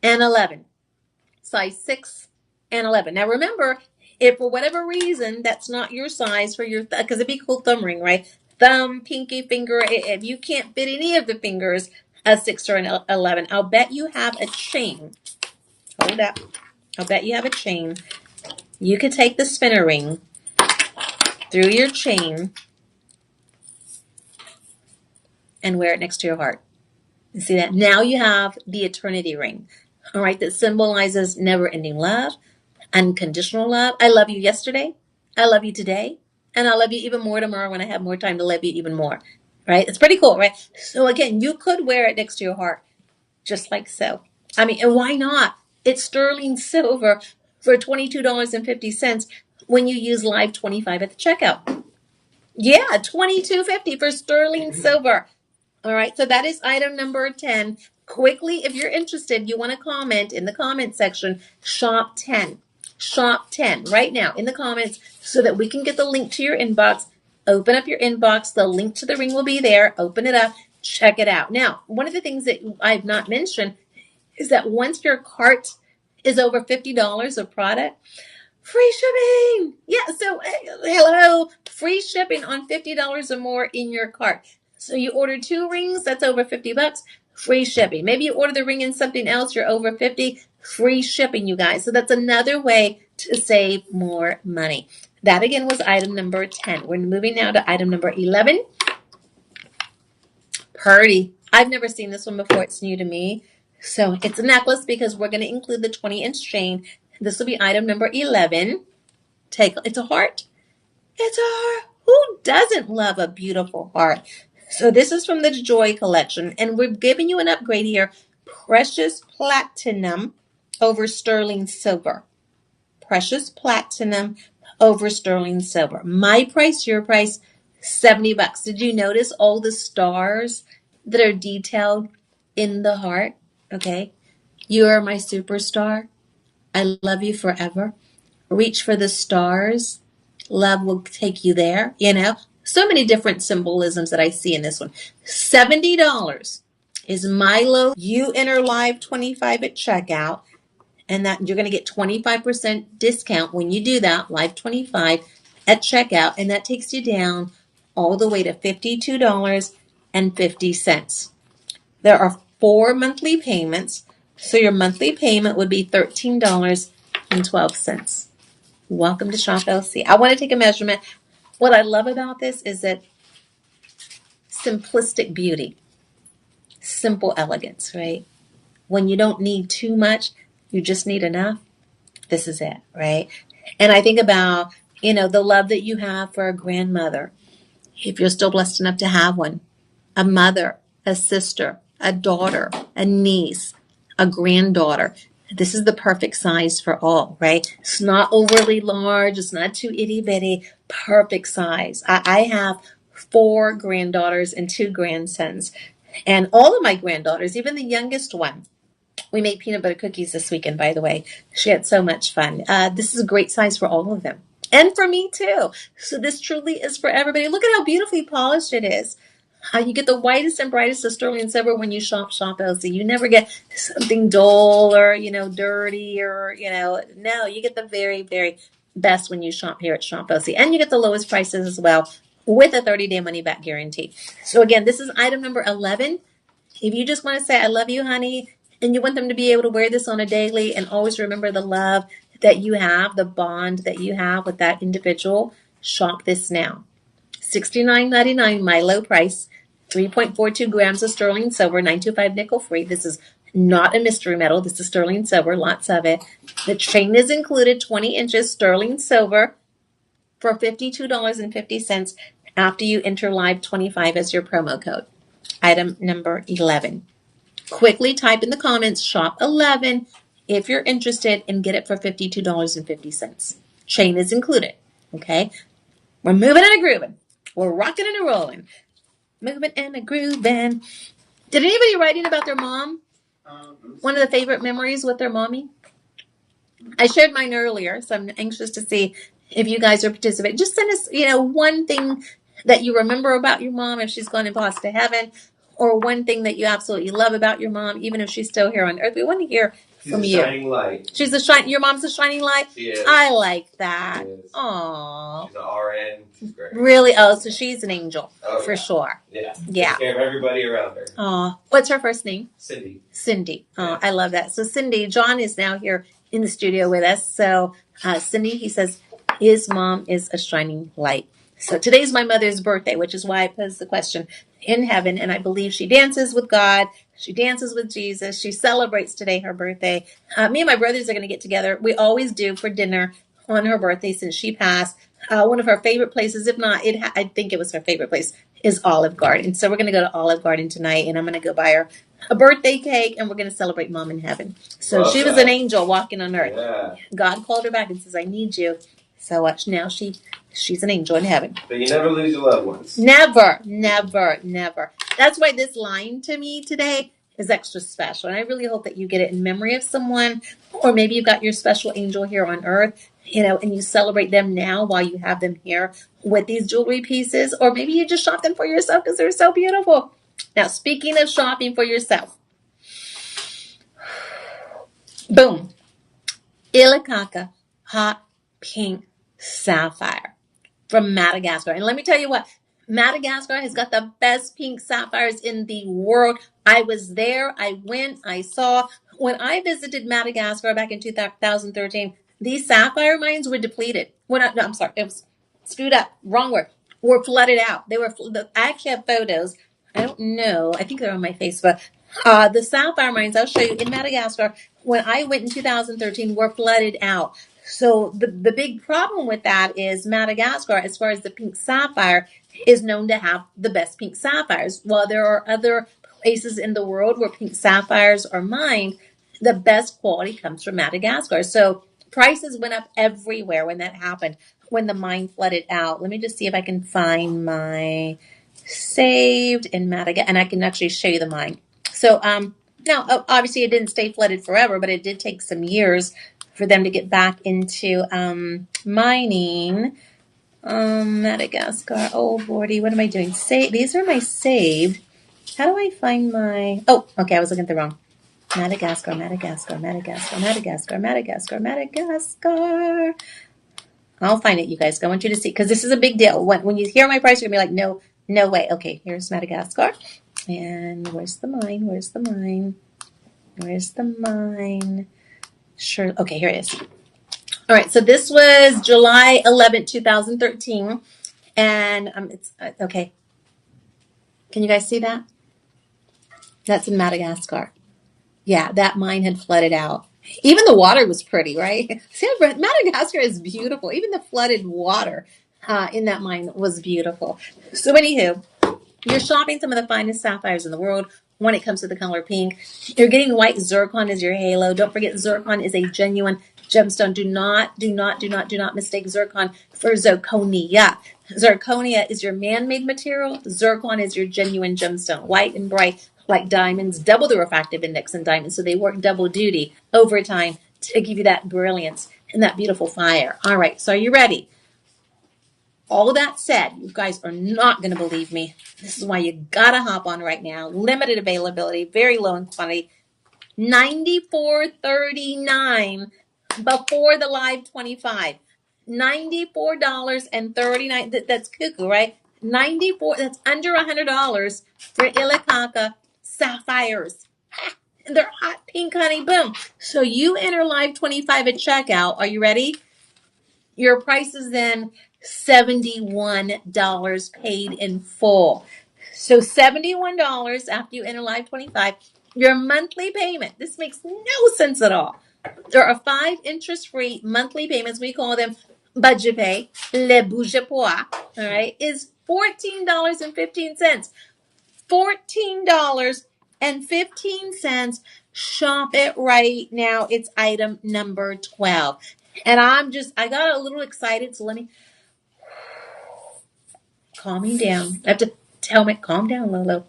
and 11. Size 6 and 11. Now, remember, if for whatever reason that's not your size for your, because it'd be a cool thumb ring, right? Thumb, pinky, finger, if you can't fit any of the fingers, a 6 or an 11. I'll bet you have a chain. Hold up. I'll bet you have a chain. You could take the spinner ring through your chain and wear it next to your heart. You see that? Now you have the eternity ring, all right, that symbolizes never-ending love, unconditional love. I love you yesterday. I love you today. And I'll love you even more tomorrow when I have more time to love you even more. Right? It's pretty cool, right? So again, you could wear it next to your heart. Just like so. I mean, and why not? It's sterling silver for $22.50 when you use Live 25 at the checkout. Yeah, $22.50 for sterling silver. All right, so that is item number 10. Quickly, if you're interested, you want to comment in the comment section, shop 10. Shop 10 right now in the comments so that we can get the link to your inbox. Open up your inbox. The link to the ring will be there. Open it up. Check it out. Now, one of the things that I've not mentioned is that once your cart is over $50 of product, free shipping. Yeah, so hello, free shipping on $50 or more in your cart. So you order 2 rings, that's over $50, free shipping. Maybe you order the ring and something else, you're over 50, free shipping, you guys. So that's another way to save more money. That again was item number 10. We're moving now to item number 11. Purdy. I've never seen this one before. It's new to me. So it's a necklace because we're going to include the 20-inch chain. This will be item number 11. It's a heart. It's a heart. Who doesn't love a beautiful heart? So this is from the Joy collection, and we're giving you an upgrade here. Precious platinum over sterling silver. Precious platinum over sterling silver. My price, your price, $70. Did you notice all the stars that are detailed in the heart? Okay. You are my superstar. I love you forever. Reach for the stars. Love will take you there. So many different symbolisms that I see in this one. $70 is my low. You enter Live 25 at checkout, and that you're going to get 25% discount when you do that, Live 25 at checkout, and that takes you down all the way to $52.50. There are 4 monthly payments, so your monthly payment would be $13.12. Welcome to Shop LC. I want to take a measurement. What I love about this is that simplistic beauty, simple elegance, right? When you don't need too much, you just need enough. This is it, right? And I think about, the love that you have for a grandmother, if you're still blessed enough to have one, a mother, a sister, a daughter, a niece, a granddaughter. This is the perfect size for all, right? It's not overly large. It's not too itty bitty. Perfect size. I have 4 granddaughters and 2 grandsons. And all of my granddaughters, even the youngest one, we made peanut butter cookies this weekend, by the way. She had so much fun. This is a great size for all of them. And for me, too. So this truly is for everybody. Look at how beautifully polished it is. You get the whitest and brightest of sterling silver when you shop LC. You never get something dull or, dirty or, no, you get the very, very best when you shop here at Shop LC. And you get the lowest prices as well with a 30-day money-back guarantee. So again, this is item number 11. If you just want to say, I love you, honey, and you want them to be able to wear this on a daily and always remember the love that you have, the bond that you have with that individual, shop this now. $69.99, my low price, 3.42 grams of sterling silver, 925 nickel free. This is not a mystery metal. This is sterling silver, lots of it. The chain is included, 20 inches sterling silver for $52.50 after you enter Live 25 as your promo code. Item number 11. Quickly type in the comments, shop 11 if you're interested and get it for $52.50. Chain is included. Okay? We're moving and a grooving. We're rocking and a rolling. Moving and a grooving. Did anybody write in about their mom? One of the favorite memories with their mommy? I shared mine earlier, so I'm anxious to see if you guys are participating. Just send us, one thing that you remember about your mom if she's gone and passed to heaven, or one thing that you absolutely love about your mom, even if she's still here on earth. We want to hear from you. She's a shining light. Your mom's a shining light? She is. I like that. She is. Aww. She's an RN. She's great. Really? Oh, so she's an angel. Oh, for sure. Yeah. Yeah. Takes care of everybody around her. Aw. What's her first name? Cindy. Cindy. Oh, Yeah. I love that. So Cindy, John is now here in the studio with us. So Cindy, he says, his mom is a shining light. So today's my mother's birthday, which is why I posed the question in heaven. And I believe she dances with God. She dances with Jesus. She celebrates today her birthday. Me and my brothers are going to get together. We always do for dinner on her birthday since she passed. One of her favorite places, if not, I think it was her favorite place, is Olive Garden. So we're going to go to Olive Garden tonight, and I'm going to go buy her a birthday cake, and we're going to celebrate Mom in heaven. So she was an angel walking on earth. Yeah. God called her back and says, I need you. So now she's an angel in heaven. But you never lose your loved ones. Never, never, never. That's why this line to me today is extra special. And I really hope that you get it in memory of someone, or maybe you've got your special angel here on earth, and you celebrate them now while you have them here with these jewelry pieces, or maybe you just shop them for yourself because they're so beautiful. Now, speaking of shopping for yourself, boom, Ilikaka hot pink sapphire from Madagascar. And let me tell you what, Madagascar has got the best pink sapphires in the world. I was there. I went. I saw. When I visited Madagascar back in 2013, these sapphire mines were depleted. I'm sorry. It was screwed up. Wrong word. Were flooded out. I actually have photos. I don't know. I think they're on my Facebook. The sapphire mines, I'll show you, in Madagascar, when I went in 2013, were flooded out. So the big problem with that is Madagascar, as far as the pink sapphire, is known to have the best pink sapphires. While there are other places in the world where pink sapphires are mined, the best quality comes from Madagascar. So prices went up everywhere when that happened, when the mine flooded out. Let me just see if I can find my saved in Madagascar, and I can actually show you the mine. So now, obviously, it didn't stay flooded forever, but it did take some years for them to get back into mining. Madagascar. Oh, Lordy, what am I doing? These are my saved. How do I find my... Oh, okay, I was looking at the wrong. Madagascar, Madagascar, Madagascar, Madagascar, Madagascar, Madagascar. I'll find it, you guys. I want you to see, because this is a big deal. When you hear my price, you're going to be like, no way. Okay, here's Madagascar. And where's the mine? Where's the mine? Where's the mine? Sure. Okay, here it is. All right, so this was July 11th, 2013. And it's okay. Can you guys see that? That's in Madagascar. Yeah, that mine had flooded out. Even the water was pretty, right? See, Madagascar is beautiful. Even the flooded water in that mine was beautiful. So anywho, you're shopping some of the finest sapphires in the world when it comes to the color pink. You're getting white zircon as your halo. Don't forget, zircon is a genuine gemstone. Do not mistake zircon for zirconia. Zirconia is your man-made material. Zircon is your genuine gemstone. White and bright like diamonds, double the refractive index in diamonds. So they work double duty over time to give you that brilliance and that beautiful fire. All right, so are you ready? All that said, you guys are not going to believe me. This is why you got to hop on right now. Limited availability, very low in quantity. $94.39 before the live 25. $94.39. That's cuckoo, right? 94. That's under $100 for Illicaca sapphires. And they're hot pink, honey. Boom. So you enter live 25 at checkout. Are you ready? Your price is then $71 paid in full. So $71 after you enter live 25. Your monthly payment. This makes no sense at all. There are 5 interest-free monthly payments. We call them budget pay. Le budget pois. All right, is $14.15. $14.15. Shop it right now. It's item number 12. And I got a little excited, so let me calming down. I have to tell me, calm down, Lolo.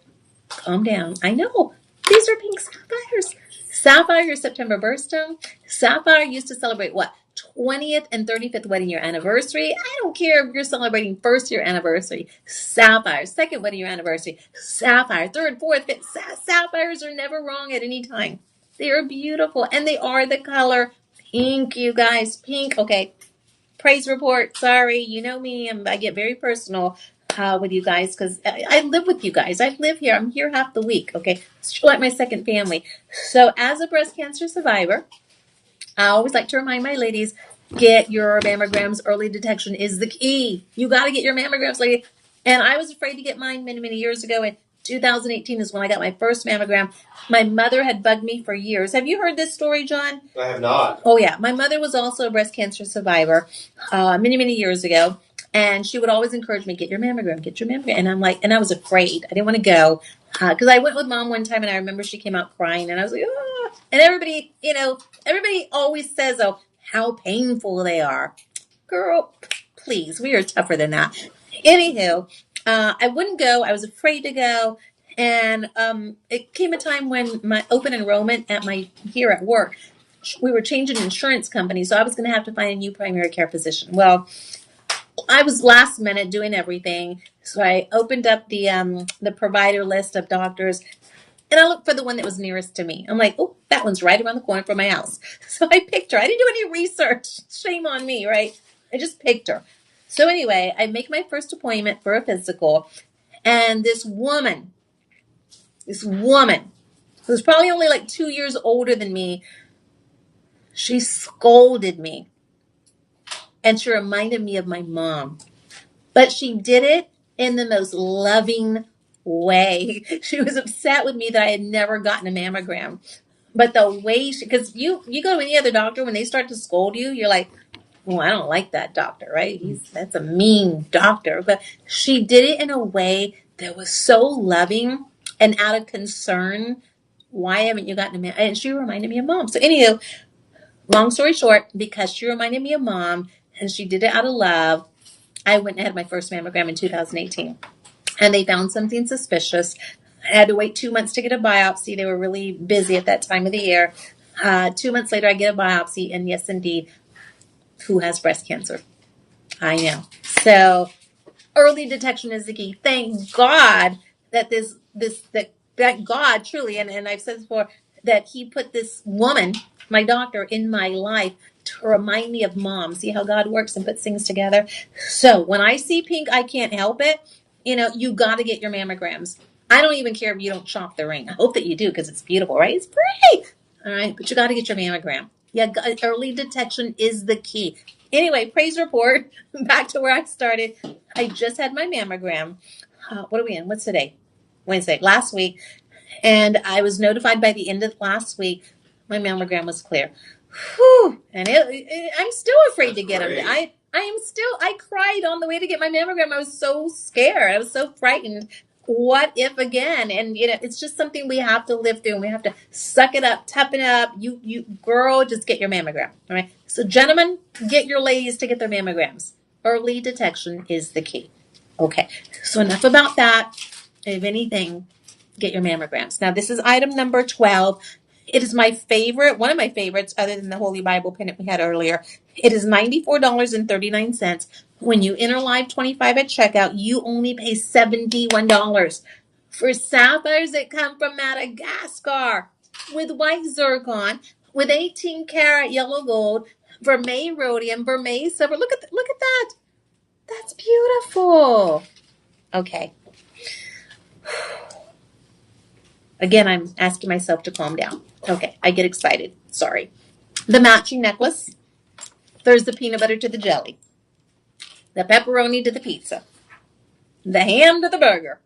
Calm down. I know. These are pink sapphires. Sapphire, your September birthstone. Sapphire used to celebrate what? 20th and 35th wedding year anniversary. I don't care if you're celebrating first year anniversary. Sapphire. Second wedding year anniversary. Sapphire. Third, fourth, fifth. Sapphires are never wrong at any time. They are beautiful. And they are the color pink, you guys. Pink. Okay. Praise report. Sorry. You know me. I get very personal with you guys because I live with you guys. I live here. I'm here half the week. Okay. It's like my second family. So as a breast cancer survivor, I always like to remind my ladies, get your mammograms. Early detection is the key. You got to get your mammograms, lady. And I was afraid to get mine many, many years ago. In 2018 is when I got my first mammogram. My mother had bugged me for years. Have you heard this story, John? I have not. Oh, yeah. My mother was also a breast cancer survivor many, many years ago. And she would always encourage me, get your mammogram, get your mammogram. And I'm like, and I was afraid. I didn't want to go. Because I went with mom one time and I remember she came out crying and I was like, oh. And everybody, everybody always says, oh, how painful they are. Girl, please, we are tougher than that. Anywho, I wouldn't go. I was afraid to go. And it came a time when my open enrollment here at work, we were changing insurance companies. So I was going to have to find a new primary care physician. Well, I was last minute doing everything. So I opened up the provider list of doctors and I looked for the one that was nearest to me. I'm like, oh, that one's right around the corner from my house. So I picked her. I didn't do any research. Shame on me, right? I just picked her. So anyway, I make my first appointment for a physical. And this woman, who's probably only like 2 years older than me, she scolded me. And she reminded me of my mom. But she did it in the most loving way. She was upset with me that I had never gotten a mammogram. But the way because you go to any other doctor, when they start to scold you, you're like, well, I don't like that doctor, right? That's a mean doctor. But she did it in a way that was so loving and out of concern. Why haven't you gotten a mammogram? And she reminded me of mom. So anywho, long story short, because she reminded me of mom and she did it out of love, I went and had my first mammogram in 2018. And they found something suspicious. I had to wait 2 months to get a biopsy. They were really busy at that time of the year. 2 months later, I get a biopsy. And yes, indeed, who has breast cancer? I know. So early detection is the key. Thank God that that God truly, and I've said this before, that he put this woman, my doctor, in my life to remind me of mom. See how God works and puts things together? So when I see pink, I can't help it. You got to get your mammograms. I don't even care if you don't shop the ring. I hope that you do because it's beautiful, right? It's pretty. All right. But you got to get your mammogram. Yeah. Early detection is the key. Anyway, praise report. Back to where I started. I just had my mammogram. What are we in? What's today? Wednesday. Last week. And I was notified by the end of last week my mammogram was clear. Whew. And I'm still afraid to get them. I cried on the way to get my mammogram. I was so scared. I was so frightened. What if again? And it's just something we have to live through and we have to suck it up, toughen it up. You girl, just get your mammogram. All right. So gentlemen, get your ladies to get their mammograms. Early detection is the key. Okay. So enough about that. If anything, get your mammograms. Now this is item number 12. It is my favorite, one of my favorites, other than the Holy Bible pendant we had earlier. It is $94.39. When you enter Live 25 at checkout, you only pay $71. For sapphires that come from Madagascar, with white zircon, with 18 karat yellow gold, vermeil rhodium, vermeil silver. Look at that. That's beautiful. Okay. Again, I'm asking myself to calm down. Okay, I get excited. Sorry. The matching necklace. There's the peanut butter to the jelly. The pepperoni to the pizza. The ham to the burger.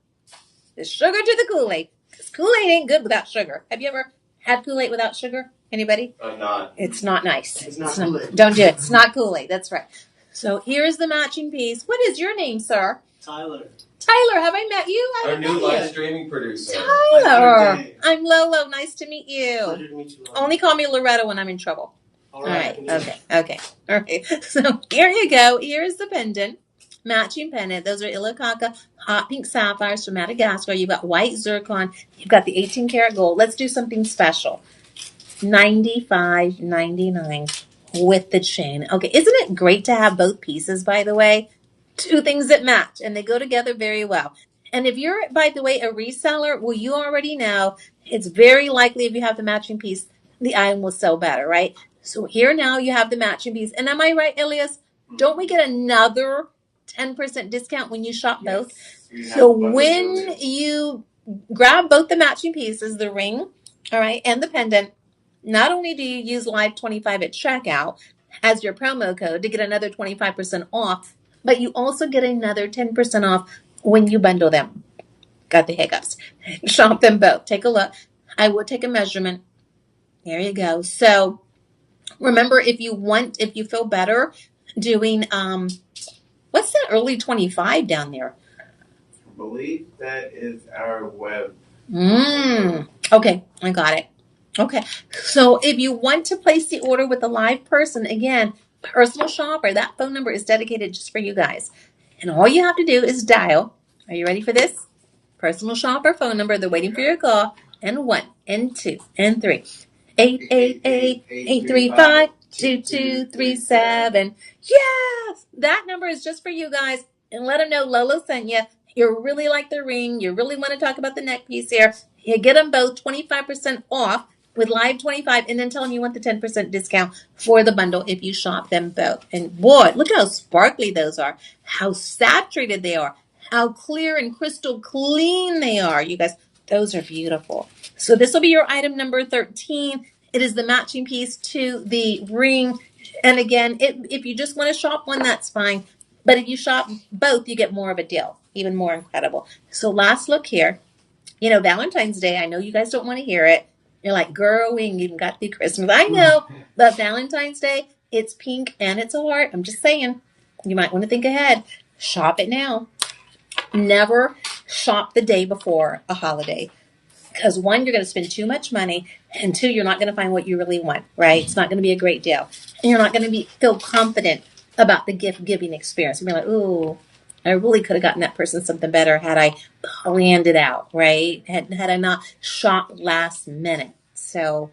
The sugar to the Kool-Aid. Because Kool-Aid ain't good without sugar. Have you ever had Kool-Aid without sugar? Anybody? I'm not. It's not nice. It's not Kool-Aid. Don't do it. It's not Kool-Aid. That's right. So here's the matching piece. What is your name, sir? Tyler. Tyler, have I met you? I Our haven't new met live you. streaming producer. Tyler. I'm Lolo. Nice to meet you. Pleasure to meet you. Only call me Loretta when I'm in trouble. All All right. right. Okay. All right. So here you go. Here's the pendant. Matching pendant. Those are Ilokaka hot pink sapphires from Madagascar. You've got white zircon. You've got the 18 karat gold. Let's do something special. $95.99 with the chain. Okay. Isn't it great to have both pieces, by the way? Two things that match and they go together very well. And if you're, by the way, a reseller, well, you already know it's very likely if you have the matching piece, the item will sell better, right? So here now you have the matching piece. And am I right, Elias? Don't we get another 10% discount when you shop both? So when you grab both the matching pieces, the ring, all right, and the pendant, not only do you use Live 25 at checkout as your promo code to get another 25% off, but you also get another 10% off when you bundle them. Got the hiccups. Shop them both. Take a look. I will take a measurement. There you go. So remember, if you feel better doing, what's that early 25 down there? I believe that is our web. Okay, I got it. Okay. So if you want to place the order with a live person, again, personal shopper, that phone number is dedicated just for you guys. And all you have to do is dial. Are you ready for this? Personal shopper phone number. They're waiting for your call. And 1 and 2 and 3. 888-835-2237. Yes! That number is just for you guys. And let them know Lolo sent you. You really like the ring. You really want to talk about the neck piece here. You get them both 25% off with Live 25 and then tell them you want the 10% discount for the bundle if you shop them both. And boy, look how sparkly those are. How saturated they are. How clear and crystal clean they are. You guys, those are beautiful. So this will be your item number 13. It is the matching piece to the ring. And again, if you just want to shop one, that's fine. But if you shop both, you get more of a deal. Even more incredible. So last look here. You know, Valentine's Day, I know you guys don't want to hear it. You're like, girl, we ain't even got through Christmas. I know. But Valentine's Day, it's pink and it's a heart. I'm just saying. You might want to think ahead. Shop it now. Never shop the day before a holiday. Because 1, you're going to spend too much money. And 2, you're not going to find what you really want, right? It's not going to be a great deal. And you're not going to feel confident about the gift giving experience. You're like, ooh, I really could have gotten that person something better had I planned it out, right? Had I not shopped last minute. So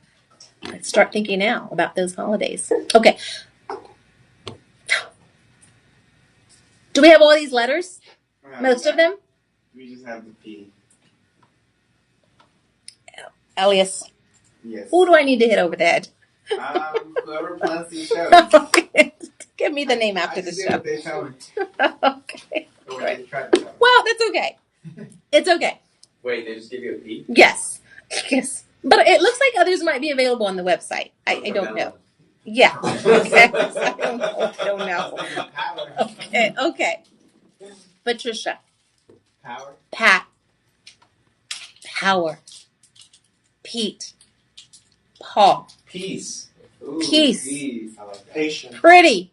let's start thinking now about those holidays. Okay. Do we have all these letters? Most of them? We just have the P. Elias. Yes. Who do I need to hit over the head? Whoever plans these shows. Give me the name after the show. They show me. Okay. Right. Well, that's okay. It's okay. Wait, they just give you a P? Yes. But it looks like others might be available on the website. I don't know. Yeah. Okay. I don't know. Okay. Patricia. Power. Pat. Power. Pete. Paul. Peace. Ooh, Peace. I like that. Patient. Pretty.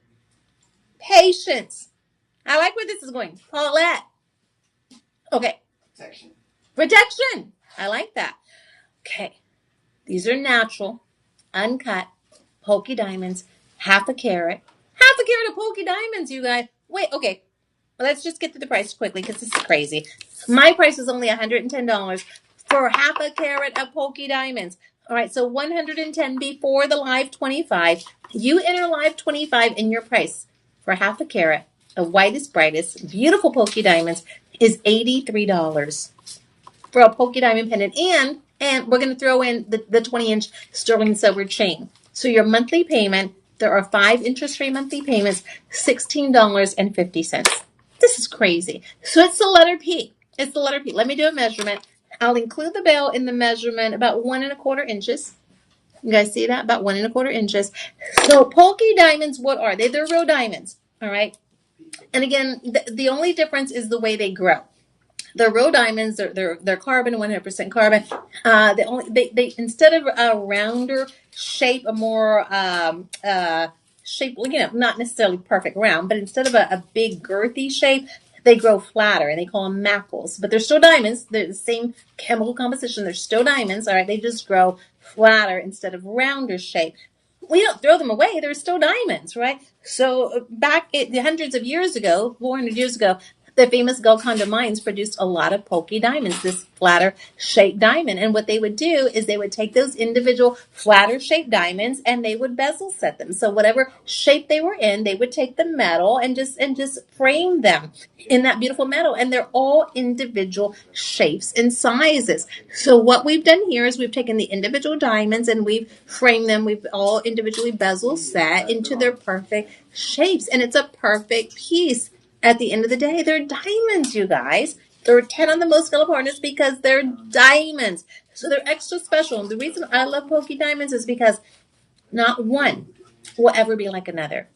Patience. I like where this is going. Paulette. Okay. Protection. I like that. Okay. These are natural, uncut, polka diamonds, half a carat. Half a carat of polka diamonds, you guys. Wait, okay. Let's just get to the price quickly because this is crazy. My price is only $110 for half a carat of polka diamonds. All right, so 110 before the live 25. You enter live 25 in your price for half a carat of whitest, brightest, beautiful Polka diamonds is $83 for a Polka diamond pendant. And we're going to throw in the 20-inch sterling silver chain. So your monthly payment, there are 5 interest-free monthly payments, $16.50. This is crazy. So it's the letter P. It's the letter P. Let me do a measurement. I'll include the bell in the measurement about 1¼ inches. You guys see that? About 1¼ inches. So Polka diamonds, what are they? They're real diamonds. All right. And again, the only difference is the way they grow. They're real diamonds. They're carbon, 100% carbon. They instead of a rounder shape, a more shape, not necessarily perfect round, but instead of a big girthy shape, they grow flatter, and they call them maples. But they're still diamonds. They're the same chemical composition. They're still diamonds. All right, they just grow flatter instead of rounder shape. We don't throw them away. They're still diamonds, right? So back hundreds of years ago, 400 years ago, the famous Golconda mines produced a lot of Polka diamonds, this flatter shaped diamond. And what they would do is they would take those individual flatter shaped diamonds and they would bezel set them. So whatever shape they were in, they would take the metal and just frame them in that beautiful metal. And they're all individual shapes and sizes. So what we've done here is we've taken the individual diamonds and we've framed them. We've all individually bezel set into their perfect shapes. And it's a perfect piece. At the end of the day, they're diamonds, you guys. They're 10 on the most scale of hardness because they're diamonds. So they're extra special. And the reason I love Polka diamonds is because not one will ever be like another.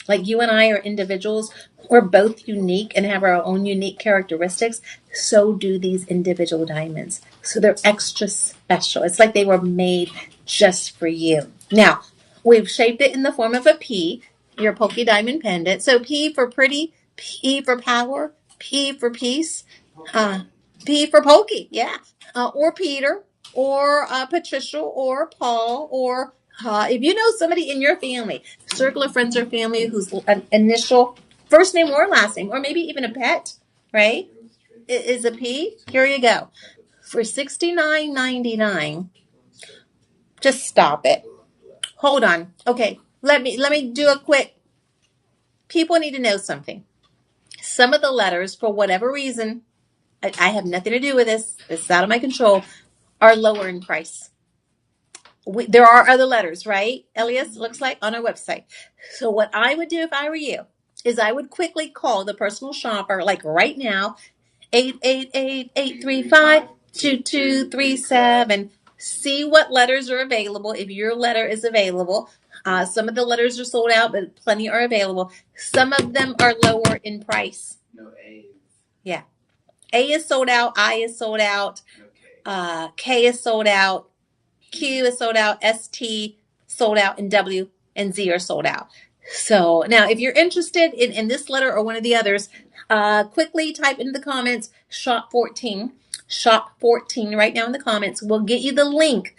Like you and I are individuals. We're both unique and have our own unique characteristics. So do these individual diamonds. So they're extra special. It's like they were made just for you. Now, we've shaped it in the form of a P, your Polka diamond pendant. So P for pretty, P for power, P for peace, P for Polka, yeah. Or Peter, or Patricia, or Paul, or if you know somebody in your family, circle of friends or family whose an initial first name or last name, or maybe even a pet, right, is a P, here you go. For $69.99, just stop it. Hold on. Okay, let me do a quick. People need to know something. Some of the letters, for whatever reason, I have nothing to do with this. This is out of my control. Are lower in price. There are other letters, right, Elias? Looks like on our website. So what I would do if I were you is I would quickly call the personal shopper, like right now, 888-835-2237. See what letters are available. If your letter is available, some of the letters are sold out, but plenty are available. Some of them are lower in price. No A's. Yeah. A is sold out. I is sold out. Okay. K is sold out. Q is sold out. ST sold out. And W and Z are sold out. So now if you're interested in this letter or one of the others, quickly type into the comments shop 14 right now in the comments. We'll get you the link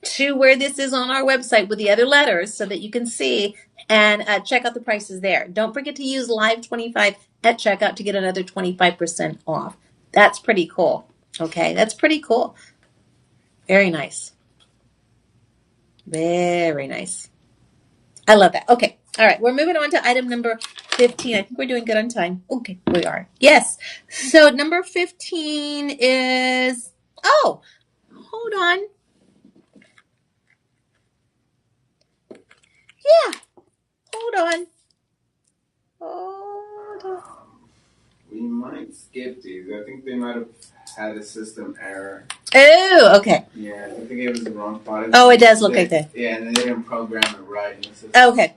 to where this is on our website with the other letters so that you can see and check out the prices there. Don't forget to use Live 25 at checkout to get another 25% off. That's pretty cool. Okay, that's pretty cool. Very nice. Very nice. I love that. Okay. All right. We're moving on to item number 15. I think we're doing good on time. Okay. We are. Yes. So number 15 is, oh, hold on. Yeah. Hold on. Hold on. We might skip these. I think they might have had a system error. Oh, okay. Yeah, I think they gave us the wrong product. Oh, it does look like that. Yeah, and they didn't program it right in the system. Okay.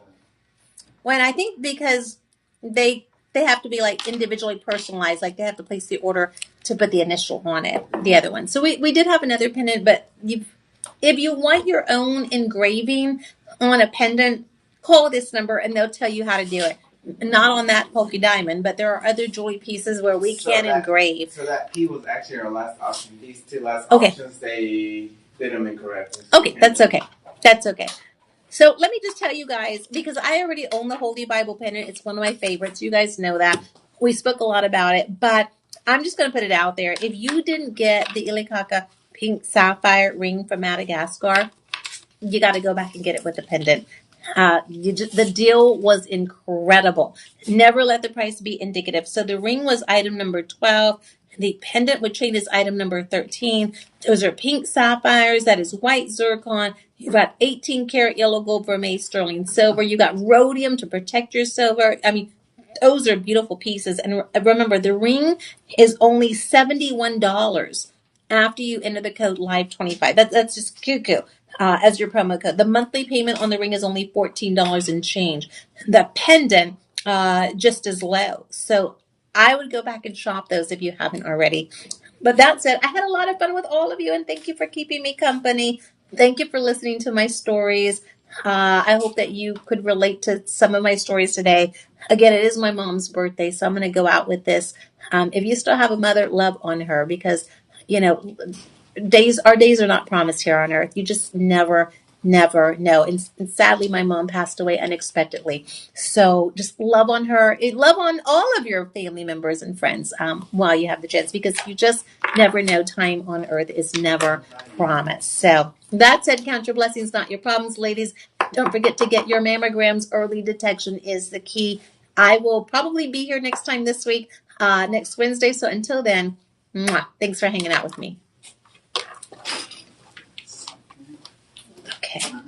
Well, I think because they have to be like individually personalized, like they have to place the order to put the initial on it, the other one. So we did have another pendant, but if you want your own engraving on a pendant, call this number and they'll tell you how to do it. Not on that Polka diamond, but there are other jewelry pieces where we can engrave. So that P was actually our last option. These two last options, they did them incorrectly. Okay, that's okay. That's okay. So let me just tell you guys, because I already own the Holy Bible pendant. It's one of my favorites. You guys know that. We spoke a lot about it, but I'm just going to put it out there. If you didn't get the Ilikaka pink sapphire ring from Madagascar, you got to go back and get it with the pendant. The deal was incredible. Never let the price be indicative. So the ring was item number 12. The pendant with chain is item number 13. Those are pink sapphires. That is white zircon. You got 18 karat yellow gold vermeil sterling silver. You got rhodium to protect your silver. I mean, those are beautiful pieces. And remember, the ring is only $71 after you enter the code LIVE25. That's just cuckoo. As your promo code. The monthly payment on the ring is only $14 and change. The pendant just as low. So I would go back and shop those if you haven't already. But that said, I had a lot of fun with all of you, and thank you for keeping me company. Thank you for listening to my stories. I hope that you could relate to some of my stories today. Again, it is my mom's birthday, so I'm going to go out with this. If you still have a mother, love on her, because, you know, our days are not promised here on earth. You just never know. And sadly, my mom passed away unexpectedly. So just love on her. Love on all of your family members and friends while you have the chance, because you just never know. Time on earth is never promised. So that said, count your blessings, not your problems, ladies. Don't forget to get your mammograms. Early detection is the key. I will probably be here next time this week, next Wednesday. So until then, thanks for hanging out with me. Okay.